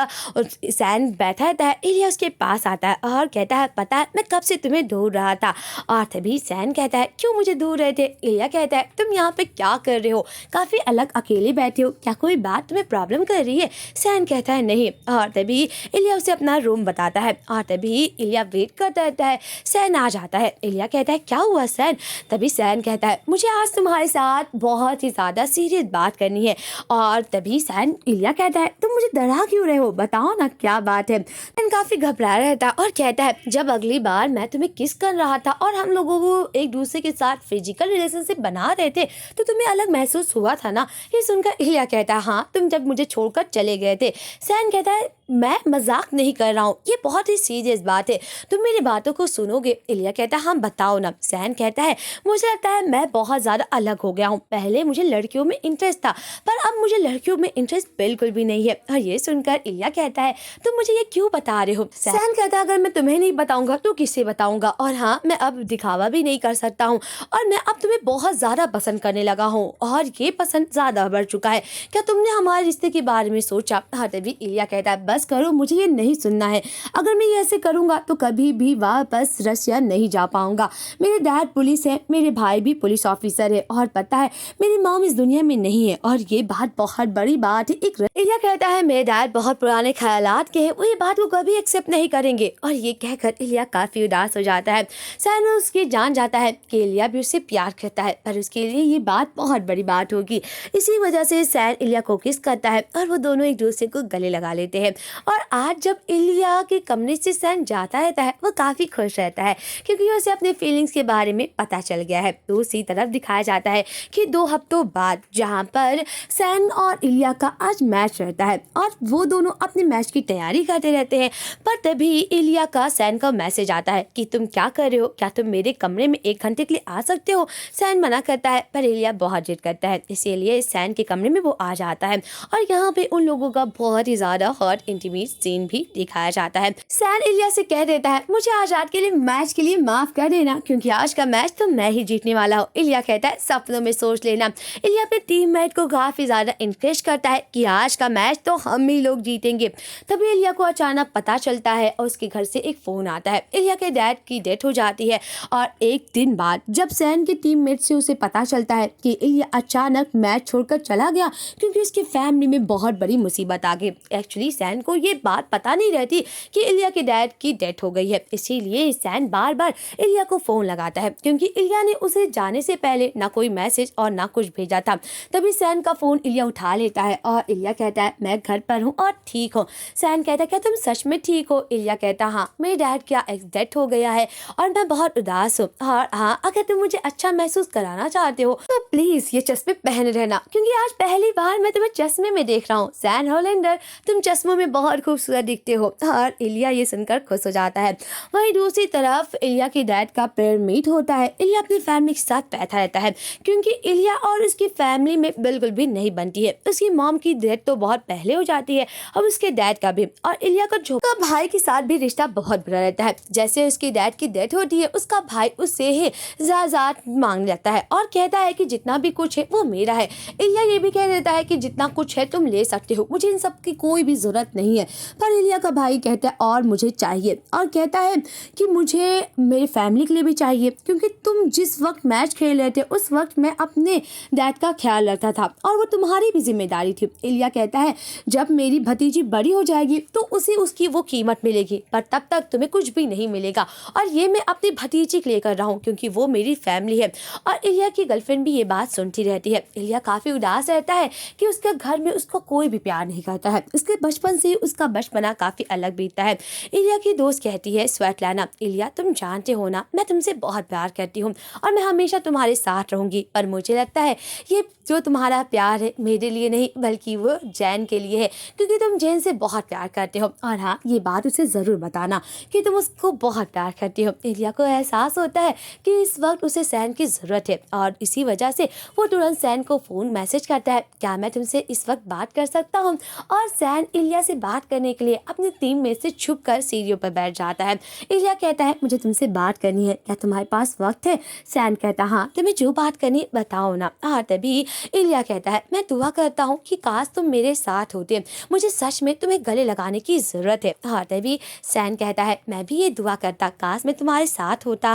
सैन बैठा रहता है इलिया उसके पास आता है और कहता है, पता है मैं कब से तुम्हें ढूंढ रहा था। और तभी सैन कहता है, क्यों मुझे ढूंढ रहे थे? इलिया कहता है, तुम यहाँ पे क्या कर रहे हो? काफी अलग अकेले बैठे हो, क्या कोई बात तुम्हें प्रॉब्लम कर रही है? सैन कहता है, नहीं। और तभी इलिया उसे अपना रूम बताता है और तभी इलिया वेट करता रहता है। सैन आ जाता है। इलिया कहता है, क्या हुआ सैन? तभी सैन कहता है, मुझे आज तुम्हारे साथ बहुत ही ज़्यादा सीरियस बात करनी है। और तभी सैन इलिया कहता है, तुम मुझे डरा क्यों रहे हो? बताओ ना क्या बात है। सैन काफ़ी घबरा रहता है और कहता है, जब अगली बार मैं तुम्हें किस कर रहा था और हम लोगों को एक दूसरे के साथ फिजिकल रिलेशनशिप बना रहे थे तो तुम्हें अलग महसूस हुआ था ना? ये सुनकर इलिया कहता है, हाँ, तुम जब मुझे छोड़कर चले गए थे। सैन कहता है, मैं मजाक नहीं कर रहा हूँ, ये बहुत ही सीरियस बात है, तुम मेरी बातों को सुनोगे? इलिया कहता है, हाँ बताओ ना। सैन कहता है, मुझे लगता है मैं बहुत ज़्यादा अलग हो गया हूँ, पहले मुझे लड़कियों में इंटरेस्ट था पर अब मुझे लड़कियों में इंटरेस्ट बिल्कुल भी नहीं है। और ये सुनकर इलिया कहता है, तुम मुझे ये क्यों बता रहे हो? सैन कहता है, अगर मैं तुम्हें नहीं बताऊंगा तो किसे बताऊंगा? और हाँ, मैं अब दिखावा भी नहीं कर सकता हूँ और मैं अब तुम्हें बहुत ज़्यादा पसंद करने लगा हूँ और ये पसंद ज़्यादा बढ़ चुका है। क्या तुमने हमारे रिश्ते के बारे में सोचा? हाँ, तभी इलिया कहता है, बस बस करो, मुझे ये नहीं सुनना है। अगर मैं ये ऐसे करूँगा तो कभी भी वापस रशिया नहीं जा पाऊँगा। मेरे डैड पुलिस है, मेरे भाई भी पुलिस ऑफिसर है और पता है मेरी मॉम इस दुनिया में नहीं है और ये बात बहुत बड़ी बात है। इलिया कहता है मेरे डैड बहुत पुराने ख्यालात के हैं, वो ये बात को कभी एक्सेप्ट नहीं करेंगे। और ये कहकर इलिया काफी उदास हो जाता है। सैन उसकी जान जाता है कि इलिया भी उससे प्यार करता है, पर उसके लिए ये बात बहुत बड़ी बात होगी। इसी वजह से सैन इलिया को किस करता है और वो दोनों एक दूसरे को गले लगा लेते हैं। और आज जब इलिया के कमरे से सैन जाता रहता है वो काफी खुश रहता है क्योंकि उसे अपने फीलिंग्स के बारे में पता चल गया है। तो उसी तरफ दिखाया जाता है कि 2 हफ्तों बाद जहाँ पर सैन और इलिया का आज मैच रहता है और वो दोनों अपने मैच की तैयारी करते रहते हैं। पर तभी इलिया का सैन का मैसेज आता है कि तुम क्या कर रहे हो, क्या तुम मेरे कमरे में 1 घंटे के लिए आ सकते हो। सैन मना करता है पर इलिया बहुत जिद करता है, इसीलिए सैन के कमरे में वो आ जाता है और यहाँ पे उन लोगों का बहुत ही ज्यादा हॉट इंटीमेट सीन भी दिखाया जाता है। सैन इलिया से कह देता है मुझे आज रात के लिए मैच के लिए माफ कर देना क्योंकि आज का मैच तो मैं ही जीतने वाला हूँ। इलिया कहता है सपनों में सोच लेना। इलिया अपने टीममेट को काफी ज्यादा इंकरेज करता है कि आज का मैच तो हम ही लोग जीतेंगे। तभी इलिया को अचानक पता चलता है और उसके घर से एक फोन आता है। इलिया के डैड की डेथ हो जाती है और 1 दिन बाद जब सैन के टीममेट से उसे पता चलता है कि इलिया अचानक मैच छोड़कर चला गया क्योंकि उसकी फैमिली में बहुत बड़ी मुसीबत आ गई। एक्चुअली सैन को ये बात पता नहीं रहती कि इलिया के डैड की डेथ हो गई है, इसीलिए सैन बार बार इलिया को फोन लगाता है क्योंकि इलिया ने उसे जाने से पहले ना कोई मैसेज और ना कुछ भेजा था। तभी सैन का फोन इलिया उठा लेता है और इलिया कहता है मैं घर पर हूँ और ठीक हूँ। सैन कहता है क्या तुम सच में ठीक हो? इलिया कहता हाँ मेरे डैड का डेथ हो गया है और मैं बहुत उदास हूँ और हाँ अगर तुम मुझे अच्छा महसूस कराना चाहते हो तो प्लीज ये चश्मे पहन रहना क्योंकि आज पहली बार मैं तुम्हें चश्मे में देख रहा हूँ। सैन होलेंडर तुम चश्मों में बहुत खूबसूरत दिखते हो। और इलिया ये सुनकर खुश हो जाता है। वहीं दूसरी तरफ इलिया के डैड का प्रेयर मीट होता है। इलिया अपनी फैमिली के साथ बैठा रहता है क्योंकि इलिया और उसकी फैमिली में बिल्कुल भी नहीं बनती है। उसकी मॉम की डेथ तो बहुत पहले हो जाती है और उसके डैड का भी। और इलिया का छोटा भाई के साथ भी रिश्ता बहुत बुरा रहता है। जैसे उसके डैड की डेथ होती है उसका भाई उससे ही ज़ात मांगने लगता है और कहता है कि जितना भी कुछ है वो मेरा है। इलिया ये भी कह देता है कि जितना कुछ है तुम ले सकते हो, मुझे इन सब की कोई भी जरूरत नहीं है। पर इलिया का भाई कहता है और मुझे चाहिए और कहता है कि मुझे मेरे फैमिली के लिए भी चाहिए क्योंकि तुम जिस वक्त मैच खेल रहे थे उस वक्त मैं अपने डैड का ख्याल रखता था और वो तुम्हारी भी जिम्मेदारी थी। इलिया कहता है जब मेरी भतीजी बड़ी हो जाएगी तो उसे उसकी वो कीमत मिलेगी पर तब तक तुम्हें कुछ भी नहीं मिलेगा और ये मैं अपनी भतीजी के लिए कर रहा हूँ क्योंकि वो मेरी फैमिली है। और इलिया की गर्लफ्रेंड भी ये बात सुनती रहती है। इलिया काफी उदास रहता है कि उसके घर में उसको कोई भी प्यार नहीं करता है। उसके बचपन से उसका बचपना काफी अलग बीतता है। इलिया की दोस्त कहती है स्वेटलाना इलिया तुम जानते हो ना मैं तुमसे बहुत प्यार करती हूँ और मैं हमेशा तुम्हारे साथ रहूंगी पर मुझे लगता है ये जो तुम्हारा प्यार है मेरे लिए नहीं बल्कि वो जैन के लिए है क्योंकि तुम जैन से बहुत प्यार करते हो और हाँ ये बात उसे जरूर बताना कि तुम उसको बहुत प्यार करती हो। इलिया को एहसास होता है कि इस वक्त उसे सैन की जरूरत है और इसी वजह से वो तुरंत सैन को फोन मैसेज करता है क्या मैं तुमसे इस वक्त बात कर सकता हूँ। और सैन इलिया से बात करने के लिए अपनी टीम में से छुप कर सीढ़ियों पर बैठ जाता है। इलिया कहता है मुझे तुमसे बात करनी है, क्या तुम्हारे पास वक्त है? सैन कहता हाँ तुम्हें जो बात करनी बताओ ना। और तभी इलिया कहता है मैं दुआ करता हूँ कि काश तुम मेरे साथ होते, मुझे सच में तुम्हें गले लगाने की जरूरत है। और तभी सैन कहता है मैं भी ये दुआ करता काश मैं तुम्हारे साथ होता।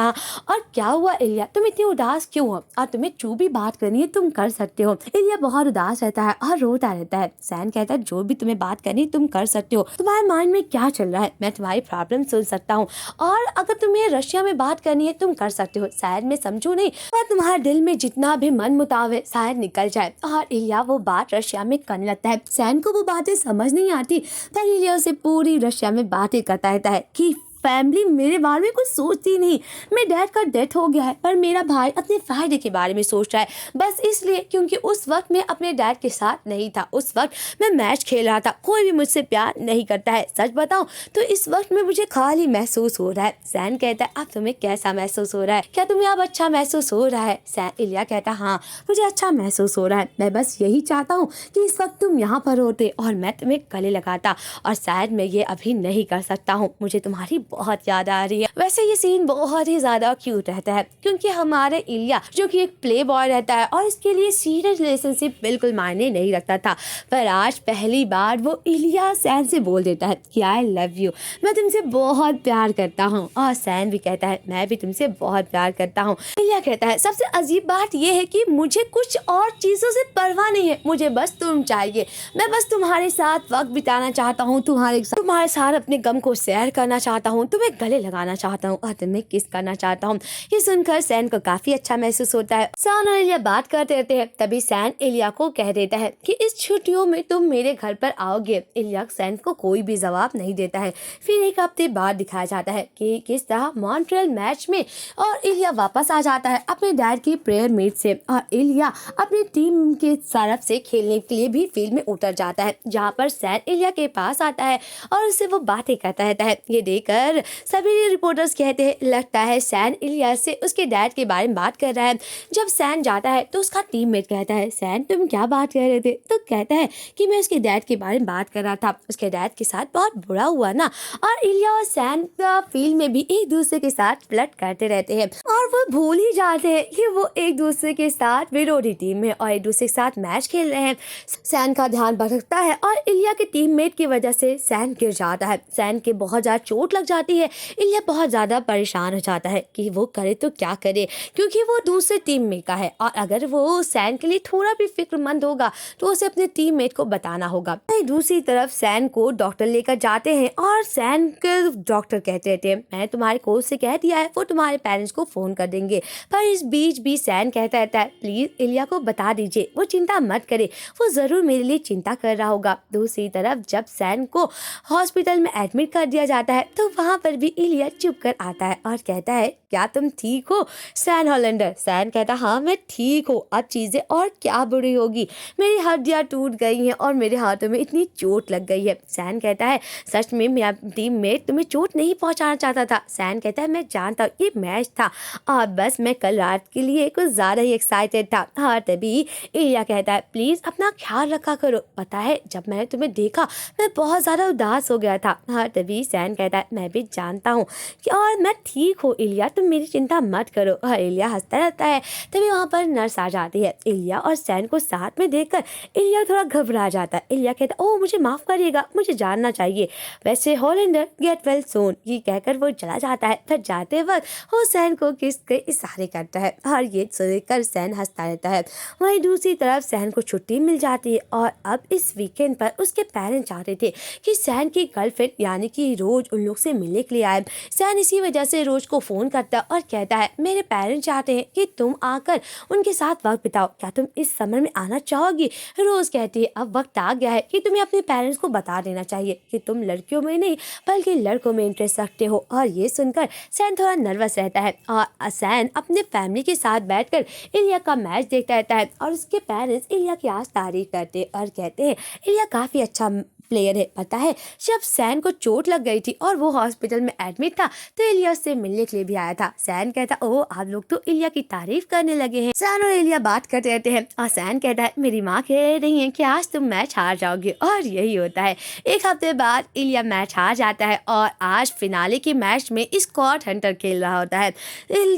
और क्या हुआ इलिया तुम इतनी उदास क्यों हो और तुम्हें जो भी बात करनी है तुम कर सकते हो। इलिया बहुत उदास रहता है और रोता रहता है। सैन कहता है जो भी तुम्हें बात करनी है तुम कर सकते हो, तुम्हारे माइंड में क्या चल रहा है मैं तुम्हारी प्रॉब्लम सुन सकता हूँ और अगर तुम्हें रशिया में बात करनी है तुम कर सकते हो, शायद मैं समझू नहीं पर तुम्हारे दिल में जितना भी मन मुताव है शायद निकल जाए। और इलिया वो बात रशिया में करने लगता है। सैन को वो बातें समझ नहीं आती पर इलिया उसे पूरी रशिया में बातें करता रहता है कि फैमिली मेरे बारे में कुछ सोचती नहीं, मेरे डैड का डेथ हो गया है पर मेरा भाई अपने फायदे के बारे में सोच रहा है बस इसलिए क्योंकि उस वक्त मैं अपने डैड के साथ नहीं था, उस वक्त मैं मैच खेल रहा था, कोई भी मुझसे प्यार नहीं करता है। सच बताऊं तो इस वक्त में मुझे खाली महसूस हो रहा है। सैन कहता है अब तुम्हें कैसा महसूस हो रहा है, क्या तुम्हें अब अच्छा महसूस हो रहा है? इलिया कहता है हाँ मुझे अच्छा महसूस हो रहा है, मैं बस यही चाहता हूँ कि इस वक्त तुम यहाँ पर होते और मैं तुम्हें गले लगाता और शायद मैं ये अभी नहीं कर सकता हूँ, मुझे तुम्हारी बहुत याद आ रही है। वैसे ये सीन बहुत ही ज्यादा क्यूट रहता है क्योंकि हमारे इलिया जो कि एक प्ले बॉय रहता है और इसके लिए सीरियस रिलेशनशिप बिल्कुल मायने नहीं रखता था, पर आज पहली बार वो इलिया सैन से बोल देता है कि आई लव यू, मैं तुमसे बहुत प्यार करता हूँ। और सैन भी कहता है मैं भी तुमसे बहुत प्यार करता हूँ। इलिया कहता है सबसे अजीब बात यह है कि मुझे कुछ और चीजों से परवाह नहीं है, मुझे बस तुम चाहिए, मैं बस तुम्हारे साथ वक्त बिताना चाहता हूँ, तुम्हारे साथ अपने गम को शेयर करना चाहता हूँ, तुम्हें गले लगाना चाहता हूँ और तुम्हें किस करना चाहता हूँ। ये सुनकर सैन को काफी अच्छा महसूस होता है। सैन और इलिया बात करते रहते हैं। तभी सैन इलिया को कह देता है कि इस छुट्टियों में तुम मेरे घर पर आओगे। इलिया सैन को कोई भी जवाब नहीं देता है। फिर एक हफ्ते बाद दिखाया जाता है कि किस तरह मॉन्ट्रियल मैच में और इलिया वापस आ जाता है अपने डैड की प्रेयर मीट से, और इलिया अपनी टीम के तरफ से खेलने के लिए भी फील्ड में उतर जाता है, जहाँ पर सैन इलिया के पास आता है और उससे वो बातें करता रहता है। ये देखकर सभी रिपोर्टर्स कहते हैं लगता है सैन इलिया से उसके डैड के बारे में बात कर रहा है। जब सैन जाता है तो उसका टीममेट कहता है सैन तुम क्या बात कर रहे थे? तो कहता है कि मैं उसके डैड के बारे में बात कर रहा था, उसके डैड के साथ बहुत बुरा हुआ ना। और इलिया और सैन का फील्ड में भी एक दूसरे के साथ फ्लर्ट करते रहते हैं और वो भूल ही जाते हैं कि वो एक दूसरे के साथ विरोधी टीम में और एक दूसरे के साथ मैच खेल रहे हैं। सैन का ध्यान भटकता है और इलिया के टीममेट की वजह से सैन गिर जाता है। सैन के बहुत ज्यादा चोट लग जाती है। इलिया बहुत ज्यादा परेशान हो जाता है कि वो करे तो क्या करे, क्योंकि वो दूसरे टीम में का है और अगर वो सैन के लिए थोड़ा भी फिक्रमंद होगा तो उसे अपने टीममेट को बताना होगा। दूसरी तरफ सैन को डॉक्टर लेकर जाते हैं और सैन के डॉक्टर कहते रहते हैं मैं तुम्हारे कोच से कह दिया है वो तुम्हारे पेरेंट्स को फोन कर देंगे। पर इस बीच भी सैन कहता रहता है प्लीज इलिया को बता दीजिए, वो चिंता मत करे, वो जरूर मेरे लिए चिंता कर रहा होगा। दूसरी तरफ जब सैन को हॉस्पिटल में एडमिट कर दिया जाता है तो वहाँ पर भी इलिया चुप कर आता है और कहता है क्या तुम ठीक हो सैन हॉलैंडर? सैन कहता हाँ मैं ठीक हूँ, अब चीजें और क्या बुरी होगी, मेरी हड्डियाँ टूट गई हैं और मेरे हाथों में इतनी चोट लग गई है। सैन कहता है सच में मेरा टीममेट तुम्हें चोट नहीं पहुंचाना चाहता था। सैन कहता है मैं जानता हूँ ये मैच था और बस मैं कल रात के लिए कुछ ज्यादा ही एक्साइटेड था। और तभी इलिया कहता है प्लीज अपना ख्याल रखा करो, पता है जब मैंने तुम्हें देखा मैं बहुत ज्यादा उदास हो गया था। और तभी सैन कहता है मैं भी जानता हूँ कि और मैं ठीक हूँ इलिया, तुम मेरी चिंता मत करो। और इलिया हंसता रहता है। तभी वहाँ पर नर्स आ जाती है। इलिया और सैन को साथ में देखकर इलिया थोड़ा घबरा जाता है। इलिया कहता है ओह मुझे माफ करिएगा, मुझे जानना चाहिए, वैसे हॉलैंडर गेट वेल सून। ये कहकर वो चला जाता है। फिर जाते वक्त वो सैन को किस के इशारे करता है और ये सुनकर सैन हंसता रहता है। वहीं दूसरी तरफ सैन को छुट्टी मिल जाती है और अब इस वीकेंड पर उसके पेरेंट्स चाहते थे कि सैन की गर्लफ्रेंड यानी कि रोज उन लोग से मिलने के लिए आए। सैन इसी वजह से रोज को फोन करता और कहता है मेरे पेरेंट्स चाहते हैं कि तुम आकर उनके साथ वक्त बिताओ, क्या तुम इस समर में आना चाहोगी? रोज कहती है अब वक्त आ गया है कि तुम्हें अपने पेरेंट्स को बता देना चाहिए कि तुम लड़कियों में नहीं बल्कि लड़कों में इंटरेस्ट रखते हो। और ये सुनकर सैन थोड़ा नर्वस रहता है और सैन अपने फैमिली के साथ बैठकर इलिया का मैच देखता रहता है और उसके पेरेंट्स इलिया की आज तारीफ करते और कहते हैं इलिया काफी अच्छा प्लेयर है। पता है जब सैन को चोट लग गई थी और वो हॉस्पिटल में एडमिट था तो इलिया उससे मिलने के लिए भी आया था। सैन कहता ओह आप लोग तो इलिया की तारीफ करने लगे हैं। सैन और इलिया बात करते रहते हैं और सैन कहता है मेरी माँ कह रही है कि आज तुम मैच हार जाओगे और यही होता है। एक हफ्ते बाद इलिया मैच हार जाता है और आज फिनाले के मैच में स्कॉट हंटर खेल रहा होता है।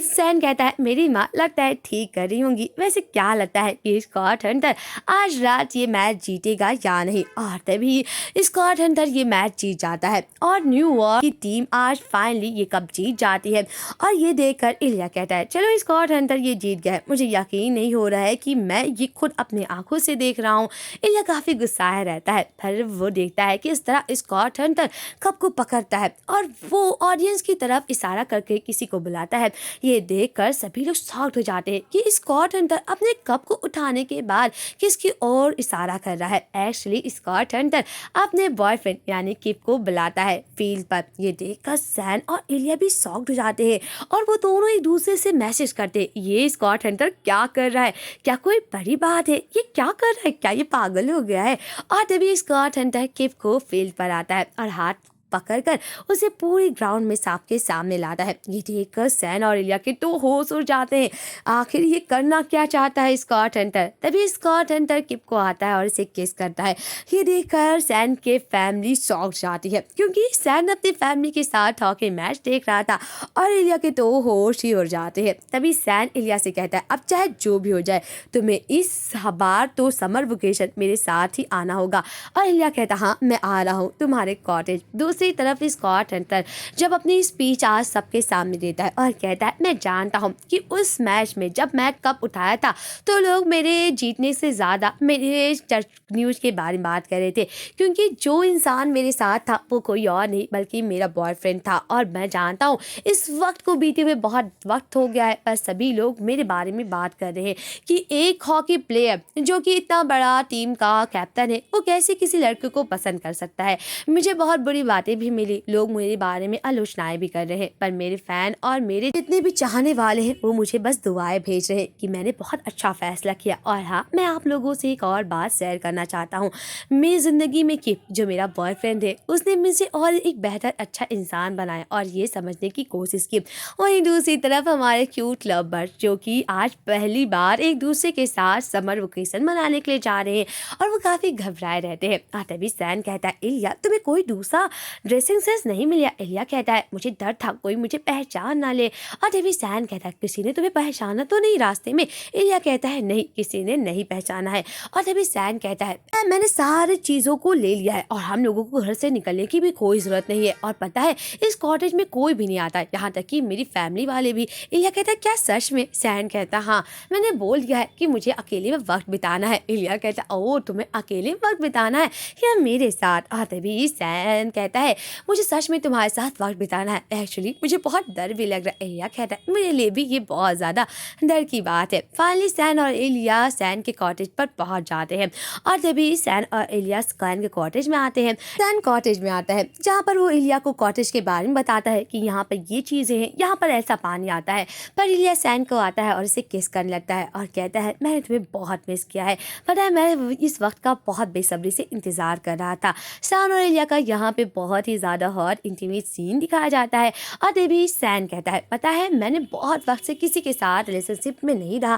सैन कहता है मेरी माँ लगता है ठीक कर रही होंगी, वैसे क्या लगता है कि स्कॉट हंटर आज रात ये मैच जीतेगा या नहीं? और तभी स्कॉट हंटर ये मैच जीत जाता है और न्यूयॉर्क की टीम आज फाइनली ये कप जीत जाती है। और ये देखकर इलिया कहता है चलो स्कॉट हंटर ये जीत गया, मुझे यकीन नहीं हो रहा है कि मैं ये खुद अपनी आंखों से देख रहा हूँ। इलिया काफी गुस्साया रहता है। फिर वो देखता है कि इस तरह स्कॉट हंटर कप को पकड़ता है और वो ऑडियंस की तरफ इशारा करके किसी को बुलाता है। ये देखकर सभी लोग शॉक्ड हो जाते हैं कि स्कॉट हंटर अपने कप को उठाने के बाद किसकी ओर इशारा कर रहा है। एक्चुअली स्कॉट हंटर अपने बॉयफ्रेंड यानी किप को बुलाता है फील्ड पर। ये देखकर सैन और इलिया भी शॉक्ड हो जाते हैं और वो दोनों एक दूसरे से मैसेज करते हैं ये स्कॉट हंटर क्या कर रहा है, क्या कोई बड़ी बात है, ये क्या कर रहा है, क्या ये पागल हो गया है? और तभी स्कॉट हंटर किप को फील्ड पर आता है और हाथ पकड़कर उसे पूरे ग्राउंड में सांप के सामने लाता है। ये देखकर सैन और इलिया के तो होश उड़ जाते हैं। आखिर ये करना क्या चाहता है स्कॉट हंटर। तभी स्कॉट हंटर किप को आता है और इसे किस करता है। ये देखकर सैन के फैमिली शॉक जाती है, क्योंकि सैन अपनी फैमिली के साथ हॉकी मैच देख रहा था और इलिया के तो होश ही उड़ जाते हैं। तभी सैन इलिया से कहता है, अब चाहे जो भी हो जाए तुम्हें इस बार तो समर वेकेशन मेरे साथ ही आना होगा। और इलिया कहता, हाँ मैं आ रहा हूँ तुम्हारे कॉटेज। दूसरी तरफ स्कॉट हंटर जब अपनी स्पीच आज सबके सामने देता है और कहता है, मैं जानता हूँ कि उस मैच में जब मैं कप उठाया था तो लोग मेरे जीतने से ज़्यादा मेरे चर्च न्यूज़ के बारे में बात कर रहे थे, क्योंकि जो इंसान मेरे साथ था वो कोई और नहीं बल्कि मेरा बॉयफ्रेंड था। और मैं जानता हूँ इस वक्त को बीते हुए बहुत वक्त हो गया है, पर सभी लोग मेरे बारे में बात कर रहे हैं कि एक हॉकी प्लेयर जो कि इतना बड़ा टीम का कैप्टन है वो कैसे किसी लड़के को पसंद कर सकता है। मुझे बहुत बुरी बातें भी मिली, लोग मेरे बारे में आलोचनाएं भी कर रहे हैं, पर मेरे फैन और मेरे जितने भी चाहने वाले हैं वो मुझे बस दुआएं भेज रहे हैं कि मैंने बहुत अच्छा फैसला किया। और हाँ, मैं आप लोगों से एक और बात शेयर करना चाहता हूँ। मेरी ज़िंदगी में किप जो मेरा बॉयफ्रेंड है उसने मुझे और एक बेहतर अच्छा इंसान बनाया और ये समझने की कोशिश की। वहीं दूसरी तरफ हमारे क्यूट लव बर्ड जो कि आज पहली बार एक दूसरे के साथ समर वेकेशन मनाने के लिए जा रहे हैं और वो काफ़ी घबराए रहते हैं। तभी सैन कहता है, इलिया तुम्हें कोई दूसरा ड्रेसिंग सेंस नहीं मिला। इलिया कहता है, मुझे डर था कोई मुझे पहचान ना ले। और तभी सैन कहता है, किसी ने तुम्हें पहचाना तो नहीं रास्ते में। इलिया कहता है, नहीं किसी ने नहीं पहचाना है। और तभी सैन कहता है, मैंने सारी चीज़ों को ले लिया है और हम लोगों को घर से निकलने की भी कोई ज़रूरत नहीं है। और पता है इस कॉटेज में कोई भी नहीं आता, यहाँ तक कि मेरी फैमिली वाले भी। इलिया कहता है, क्या सच में? सैन कहता है, हाँ मैंने बोल दिया है कि मुझे अकेले में वक्त बिताना है। इलिया कहता है, ओह तुम्हें अकेले में वक्त बिताना है या मेरे साथ? और तभी सैन कहता है, मुझे सच में तुम्हारे साथ वक्त बिताना है, एक्चुअली मुझे बहुत डर भी लग रहा है। इलिया कहता है, मेरे लिए भी ये बहुत ज़्यादा डर की बात है। फाइनली सैन और इलिया सैन के कॉटेज पर पहुंच जाते हैं और तभी सैन और इलिया सैन के कॉटेज में आते हैं। सैन कॉटेज में आता है जहाँ पर वो इलिया को कॉटेज के बारे में बताता है कि यहाँ पर ये चीज़ें हैं, यहाँ पर ऐसा पानी आता है। पर इलिया सैन को आता है और इसे किस करने लगता है और कहता है, मैंने तुम्हें बहुत मिस किया है, पता है मैं इस वक्त का बहुत बेसब्री से इंतज़ार कर रहा था। सैन और इलिया का यहाँ पे बहुत ही ज़्यादा हॉट इंटीमेट सीन दिखाया जाता है। और तभी सैन कहता है, पता है मैंने बहुत वक्त से किसी के साथ रिलेशनशिप में नहीं रहा।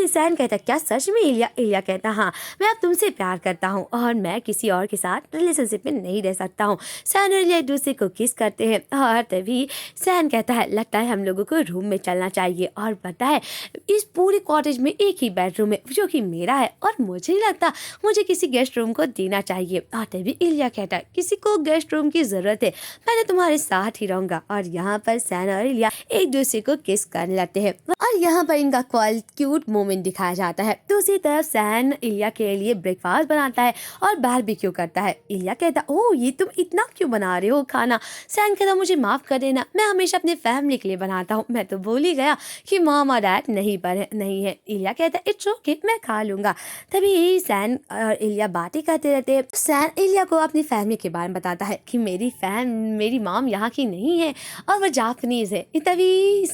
सैन कहता है, क्या सच में? इलिया इलिया कहता है, हाँ मैं अब तुमसे प्यार करता हूँ और मैं किसी और के साथ रिलेशनशिप में नहीं रह सकता हूँ। सैन और इलिया एक दूसरे को किस करते हैं और तभी सैन कहता है, लगता है हम लोगों को रूम में चलना चाहिए। और पता है इस पूरे कॉटेज में एक ही बेडरूम है जो कि मेरा है और मुझे नहीं लगता मुझे किसी गेस्ट रूम को देना चाहिए। और तभी इलिया कहता है, किसी को गेस्ट रूम की जरूरत है, मैं तो तुम्हारे साथ ही रहूंगा। और यहाँ पर सैन और इलिया एक दूसरे को किस करने लगते हैं और यहाँ पर इनका क्यूट मोमेंट दिखाया जाता है। दूसरी तरफ सैन इलिया के लिए ब्रेकफास्ट बनाता है और बारबेक्यू करता है। इलिया कहता, ओह ये तुम इतना क्यों बना रहे हो खाना? सैन कहता, मुझे माफ कर देना, मैं हमेशा अपने फैमिली के लिए बनाता हूँ, मैं तो भूल ही गया कि मॉम और डैड नहीं है। इलिया कहता, इट्स ओके मैं खा लूंगा। तभी सैन और इलिया बातें करते रहते हैं। सैन इलिया को अपनी फैमिली के बारे में बताता है कि मेरी मॉम यहाँ की नहीं है और वो जापानीज है। तभी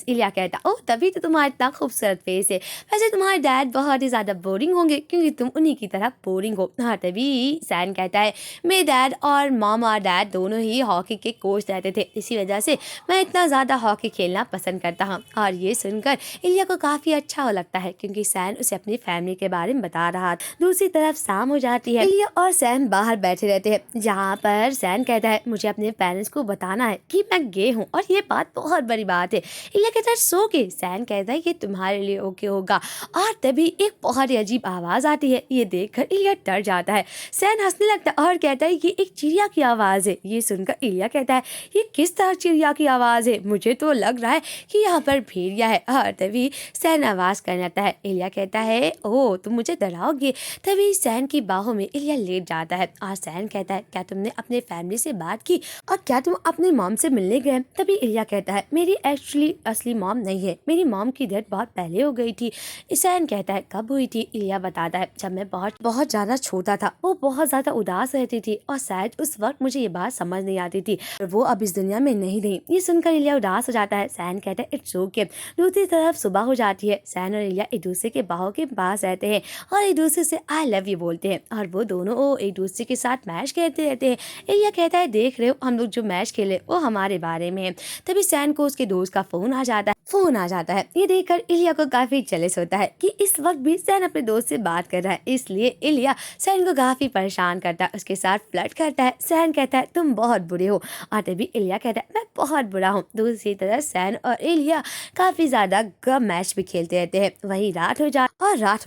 इलिया कहता, ओह तभी तो तुम्हारा इतना खूबसूरत फेस है, वैसे तुम्हारे डैड बहुत ही ज्यादा बोरिंग होंगे क्योंकि तुम उन्हीं की तरह बोरिंग हो। हाँ तभी सैन कहता है, मेरे डैड और मॉम और डैड दोनों ही हॉकी के कोच रहते थे, इसी वजह से मैं इतना ज़्यादा हॉकी खेलना पसंद करता हूँ। और ये सुनकर इलिया को काफ़ी अच्छा लगता है क्योंकि सैन उसे अपनी फैमिली के बारे में बता रहा था। दूसरी तरफ शाम हो जाती है। इलिया और सैन बाहर बैठे रहते हैं जहाँ पर सैन कहता है, मुझे अपने पेरेंट्स को बताना है कि मैं गे हूँ और ये बात बहुत बड़ी बात है। इलिया कहता है, सो के? सैन कहता है, ये तुम्हारे लिए ओके होगा। और तभी एक बहुत ही अजीब आवाज़ आती है। ये देखकर इलिया डर जाता है। सैन हंसने लगता है और कहता है, ये एक चिड़िया की आवाज़ है। ये सुनकर इलिया कहता है, ये किस तरह चिड़िया की आवाज़ है? मुझे तो लग रहा है कि यहाँ पर भेड़िया है। और तभी सैन आवाज़ करने लगता है। इलिया कहता है, ओह तुम मुझे डराओगे? तभी सैन की बाहों में इलिया लेट जाता है और सैन कहता है, क्या तुमने अपने फैमिली से बात की और क्या तुम अपनी मॉम से मिलने गए? तभी इलिया कहता है, मेरी एक्चुअली असली मॉम नहीं है, मेरी मॉम की डेथ बहुत पहले हो गई थी। सैन कहता है, कब हुई थी? इलिया बताता है, जब मैं बहुत ज़्यादा छोटा था। वो बहुत ज़्यादा उदास रहती थी और शायद उस वक्त मुझे ये बात समझ नहीं आती थी, वो अब इस दुनिया में नहीं रही। ये सुनकर इलिया उदास हो जाता है। सैन कहता है, इट्स ओके। दूसरी तरफ सुबह हो जाती है। सैन और इलिया एक दूसरे के बाहों के पास रहते हैं और एक दूसरे से आई लव यू बोलते हैं और वो दोनों एक दूसरे के साथ मैच खेलते रहते हैं। इलिया कहता है, देख रहे हो हम लोग जो मैच खेले वो हमारे बारे में है। तभी सैन को उसके दोस्त का फोन आ जाता है। ये देखकर इलिया को काफी जेलस होता है कि इस वक्त भी सैन अपने दोस्त से बात कर रहा है, इसलिए इलिया सैन को काफी परेशान करता है, उसके साथ फ्लर्ट करता है। सैन कहता है तुम बहुत बुरे हो और तभी इलिया कहता है मैं बहुत बुरा हूँ। दूसरी तरफ सैन और इलिया काफी ज्यादा गम मैच भी खेलते रहते हैं। वही रात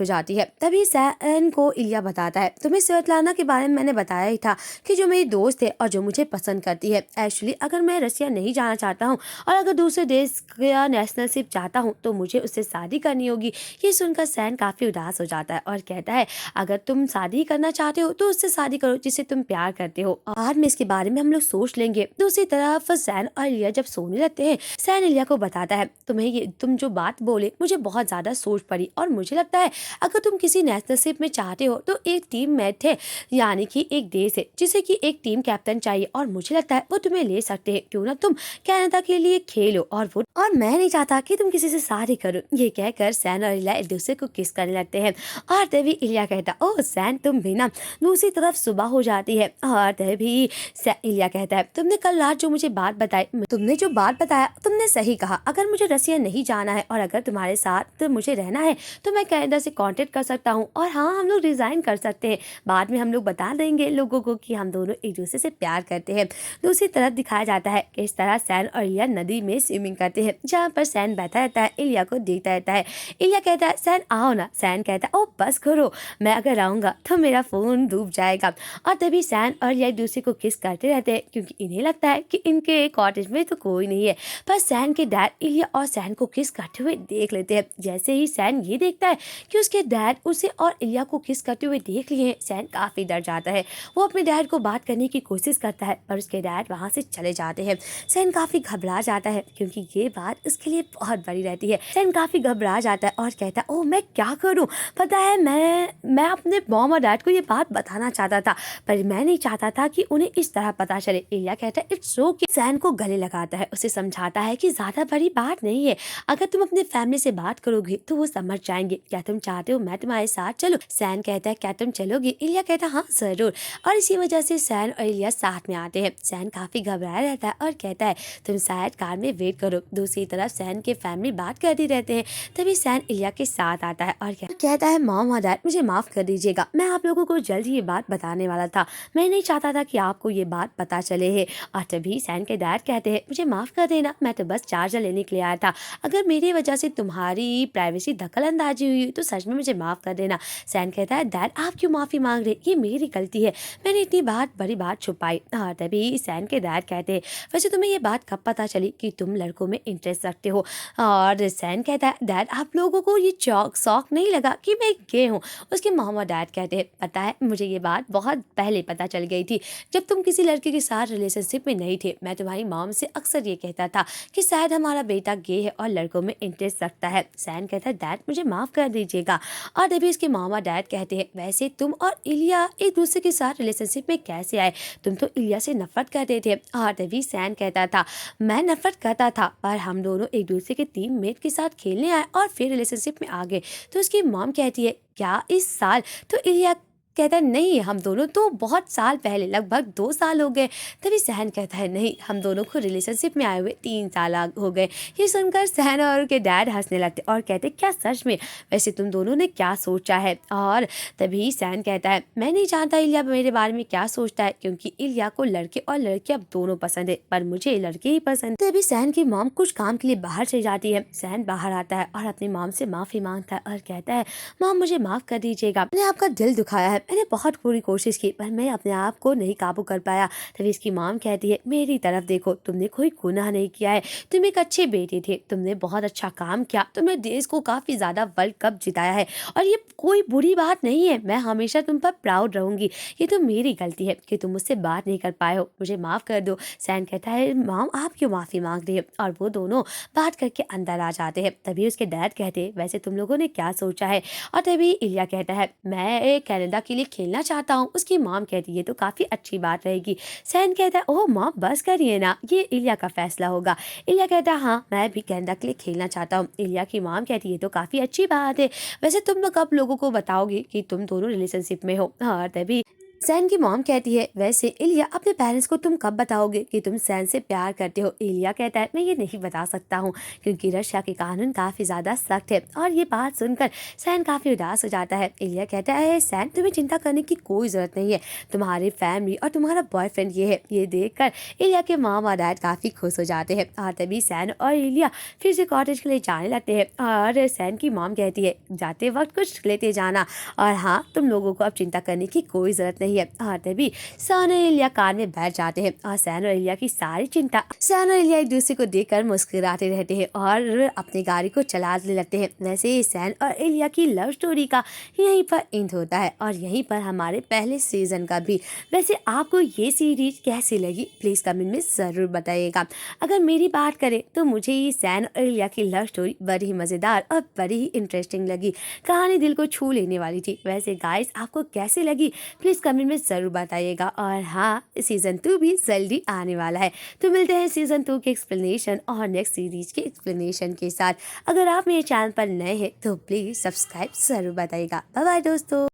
हो जाती है। तभी सैन को इलिया बताता है तुम्हें स्वेटलाना के बारे में मैंने बताया ही था कि जो मेरी दोस्त है और जो मुझे पसंद करती है। एक्चुअली अगर मैं रसिया नहीं जाना चाहता हूँ और अगर दूसरे देश का नेशनलशिप चाहता हूँ तो मुझे उससे शादी करनी होगी। ये सुनकर सैन काफी उदास हो जाता है और कहता है अगर तुम शादी करना चाहते हो तो उससे शादी करो जिससे तुम प्यार करते हो, बाद में इसके बारे में हम लोग सोच लेंगे। दूसरी तरफ सैन और इलिया जब सोने लगते हैं सैन इलिया को बताता है तुम जो बात बोले मुझे बहुत ज्यादा सोच पड़ी और मुझे लगता है अगर तुम किसी नेशनलशिप में चाहते हो तो एक टीम मेट है, यानी कि एक देश है जिसे कि एक टीम कैप्टन चाहिए और मुझे लगता है वो तुम्हें ले सकते हैं। क्यों ना तुम कनाडा के लिए खेलो और मैं नहीं चाहता कि तुम किसी से शादी करो। ये कहकर सैन और इलिया एक दूसरे को किस करने लगते हैं और तभी इलिया कहता ओह सैन तुम भी ना। दूसरी तरफ सुबह हो जाती है और तभी इलिया कहता है तुमने कल रात जो मुझे बात बताया तुमने सही कहा। अगर मुझे रसिया नहीं जाना है और अगर तुम्हारे साथ मुझे रहना है तो मैं कनाडा से कांटेक्ट कर सकता हूँ और हाँ हम लोग रिजाइन कर सकते हैं। बाद में हम लोग बता देंगे लोगों को कि हम दोनों एक दूसरे से प्यार करते हैं। दूसरी तरफ दिखाया जाता है कि इस तरह सैन और इलिया नदी में स्विमिंग करते हैं, जहाँ पर सैन बैठा रहता है इलिया को देखता रहता है। इलिया कहता है सैन आओ ना। सैन कहता है ओ बस करो, मैं अगर आऊंगा तो मेरा फोन डूब जाएगा। और तभी सैन और इलिया एक दूसरे को किस करते रहते हैं क्योंकि इन्हें लगता है कि इनके कॉटेज में तो कोई नहीं है। पर सैन के डैड इलिया और सैन को किस करते हुए देख लेते हैं। जैसे ही सैन ये देखता है कि उसके डैड उसे और इलिया को किस करते हुए देख लिए हैं, सैन काफी डर जाता है। वो अपने डैड को बात करने की कोशिश करता है पर उसके डैड वहां से चले जाते हैं। सैन काफी घबरा जाता है क्योंकि ये बात उसके लिए बहुत बड़ी रहती है। सैन काफी घबरा जाता है और कहता है ओह मैं क्या करूं। पता है मैं अपने मॉम और डैड को ये बात बताना चाहता था पर मैं नहीं चाहता था कि उन्हें इस तरह पता चले। इलिया कहता है इट्स ओके। सैन को गले लगाता है, उसे समझाता है कि ज्यादा बड़ी बात नहीं है, अगर तुम अपने फैमिली से बात करोगे तो वो समझ जाएंगे। क्या तुम चाहते हो मैं तुम्हारे साथ चलूं? सैन कहता है क्या तुम चलोगे? इलिया कहता है हाँ जरूर। और इसी वजह से सैन और इलिया साथ में आते हैं। सैन काफी घबराया रहता है और कहता है तुम शायद कार में वेट करो। दूसरी तरफ सैन के फैमिली बात करती रहते हैं। तभी सैन इलिया के साथ आता है और कहता है मॉम और डैड मुझे माफ कर दीजिएगा, मैं आप लोगों को जल्द ही ये बात बताने वाला था, मैं नहीं चाहता था कि आपको ये बात पता चले है। और तभी सैन के डैड कहते हैं मुझे माफ कर देना, मैं तो बस चार्जर लेने के लिए आया था, अगर मेरी वजह से तुम्हारी प्राइवेसी दखल अंदाजी हुई तो सच में मुझे माफ कर देना। सैन कहता है डैड आप क्यों माफी मांग रहे, ये मेरी गलती है, मैंने इतनी बड़ी बात छुपाई। और तभी सैन के डैड कहते हैं वैसे तुम्हें ये बात कब पता चली कि तुम लड़कों में इंटरेस्ट रखते हो? और सैन कहता है डैड आप लोगों को ये शौक नहीं लगा कि मैं गे हूँ? उसके मॉम और डैड कहते हैं पता है मुझे ये बात बहुत पहले पता चल गई थी, जब तुम किसी लड़के के साथ रिलेशनशिप में नहीं थे। मैं तुम्हारी मॉम से अक्सर ये कहता था कि शायद हमारा बेटा गे है और लड़कों में इंटरेस्ट रखता है। सैन कहता है डैड मुझे माफ कर दीजिएगा। और तभी उसके मॉम और डैड कहते हैं वैसे तुम और इलिया एक दूसरे के साथ रिलेशनशिप में कैसे आए, तुम तो इलिया से नफरत करते थे। और तभी सैन कहता था मैं नफरत करता था पर हम दोनों एक दूसरे के टीम मेट के साथ खेलने आए और फिर रिलेशनशिप में आ गए। तो उसकी मॉम कहती है क्या इस साल? तो इलिया कहता है नहीं हम दोनों तो बहुत साल पहले, लगभग 2 साल हो गए। तभी सहन कहता है नहीं हम दोनों को रिलेशनशिप में आए हुए 3 साल हो गए। ये सुनकर सहन और उनके डैड हंसने लगते और कहते क्या सच में? वैसे तुम दोनों ने क्या सोचा है? और तभी सहन कहता है मैं नहीं जानता इलिया मेरे बारे में क्या सोचता है, क्योंकि इलिया को लड़के और लड़कियां दोनों पसंद है पर मुझे लड़के ही पसंद। तभी सहन की मॉम कुछ काम के लिए बाहर चली जाती है। सहन बाहर आता है और अपनी मॉम से माफी मांगता है और कहता है मॉम मुझे माफ कर दीजिएगा, मैंने आपका दिल दुखाया है, मैंने बहुत पूरी कोशिश की पर मैं अपने आप को नहीं काबू कर पाया। तभी इसकी मॉम कहती है मेरी तरफ देखो, तुमने कोई गुनाह नहीं किया है, तुम एक अच्छे बेटे थे, तुमने बहुत अच्छा काम किया, तुमने देश को काफी ज्यादा वर्ल्ड कप जिताया है और ये कोई बुरी बात नहीं है, मैं हमेशा तुम पर प्राउड रहूंगी। ये तो मेरी गलती है कि तुम मुझसे बात नहीं कर पाए हो, मुझे माफ कर दो। सैन कहता है मॉम आप क्यों माफी मांग रही है? और वो दोनों बात करके अंदर आ जाते हैं। तभी उसके डैड कहते हैं वैसे तुम लोगों ने क्या सोचा है? और तभी इलिया कहता है मैं कनाडा के लिए खेलना चाहता हूँ। उसकी मॉम कहती है तो काफी अच्छी बात रहेगी। सैन कहता है ओह मॉम बस करिए ना, ये इलिया का फैसला होगा। इलिया कहता है हाँ मैं भी कनाडा के लिए खेलना चाहता हूँ। इलिया की मॉम कहती है तो काफी अच्छी बात है, वैसे तुम लोग कब लोगों को बताओगे कि तुम दोनों रिलेशनशिप में हो? और तभी सैन की मॉम कहती है, वैसे इलिया अपने पेरेंट्स को तुम कब बताओगे कि तुम सैन से प्यार करते हो? इलिया कहता है, मैं ये नहीं बता सकता हूँ क्योंकि रशिया के कानून काफ़ी ज़्यादा सख्त है। और ये बात सुनकर सैन काफ़ी उदास हो जाता है। इलिया कहता है, सैन तुम्हें चिंता करने की कोई ज़रूरत नहीं है, तुम्हारी फैमिली और तुम्हारा बॉयफ्रेंड ये है। ये देखकर इलिया के मॉम और डैड काफ़ी खुश हो जाते हैं और तभी सैन और इलिया फिर से कॉटेज के लिए जाने लगते हैं। और सैन की मॉम कहती है, जाते वक्त कुछ लेते जाना और हाँ, तुम लोगों को अब चिंता करने की कोई ज़रूरत नहीं है। और तभी सैन और इलिया कार में बैठ जाते हैं और सैन और इलिया की सारी चिंता, सैन और इलिया एक दूसरे को देखकर मुस्कुराते रहते हैं और अपनी गाड़ी को चलाने लगते हैं। वैसे ही सैन और इलिया की लव स्टोरी का यहीं पर एंड होता है और यहीं पर हमारे पहले सीजन का भी। वैसे आपको ये सीरीज कैसी लगी प्लीज़ कमेंट में ज़रूर बताइएगा। अगर मेरी बात करें तो मुझे ये सैन और इलिया की लव स्टोरी बड़ी ही मज़ेदार और बड़ी ही इंटरेस्टिंग लगी। कहानी दिल को छू लेने वाली थी। वैसे गाइस आपको कैसी लगी प्लीज़ कमेंट में ज़रूर बताइएगा। और हाँ, सीज़न 2 भी जल्दी आने वाला है, तो मिलते हैं सीज़न 2 के एक्सप्लेनेशन और नेक्स्ट सीरीज के एक्सप्लेनेशन के साथ। अगर आप मेरे चैनल पर नए हैं तो प्लीज़ सब्सक्राइब ज़रूर बताइएगा। बाय बाय दोस्तों।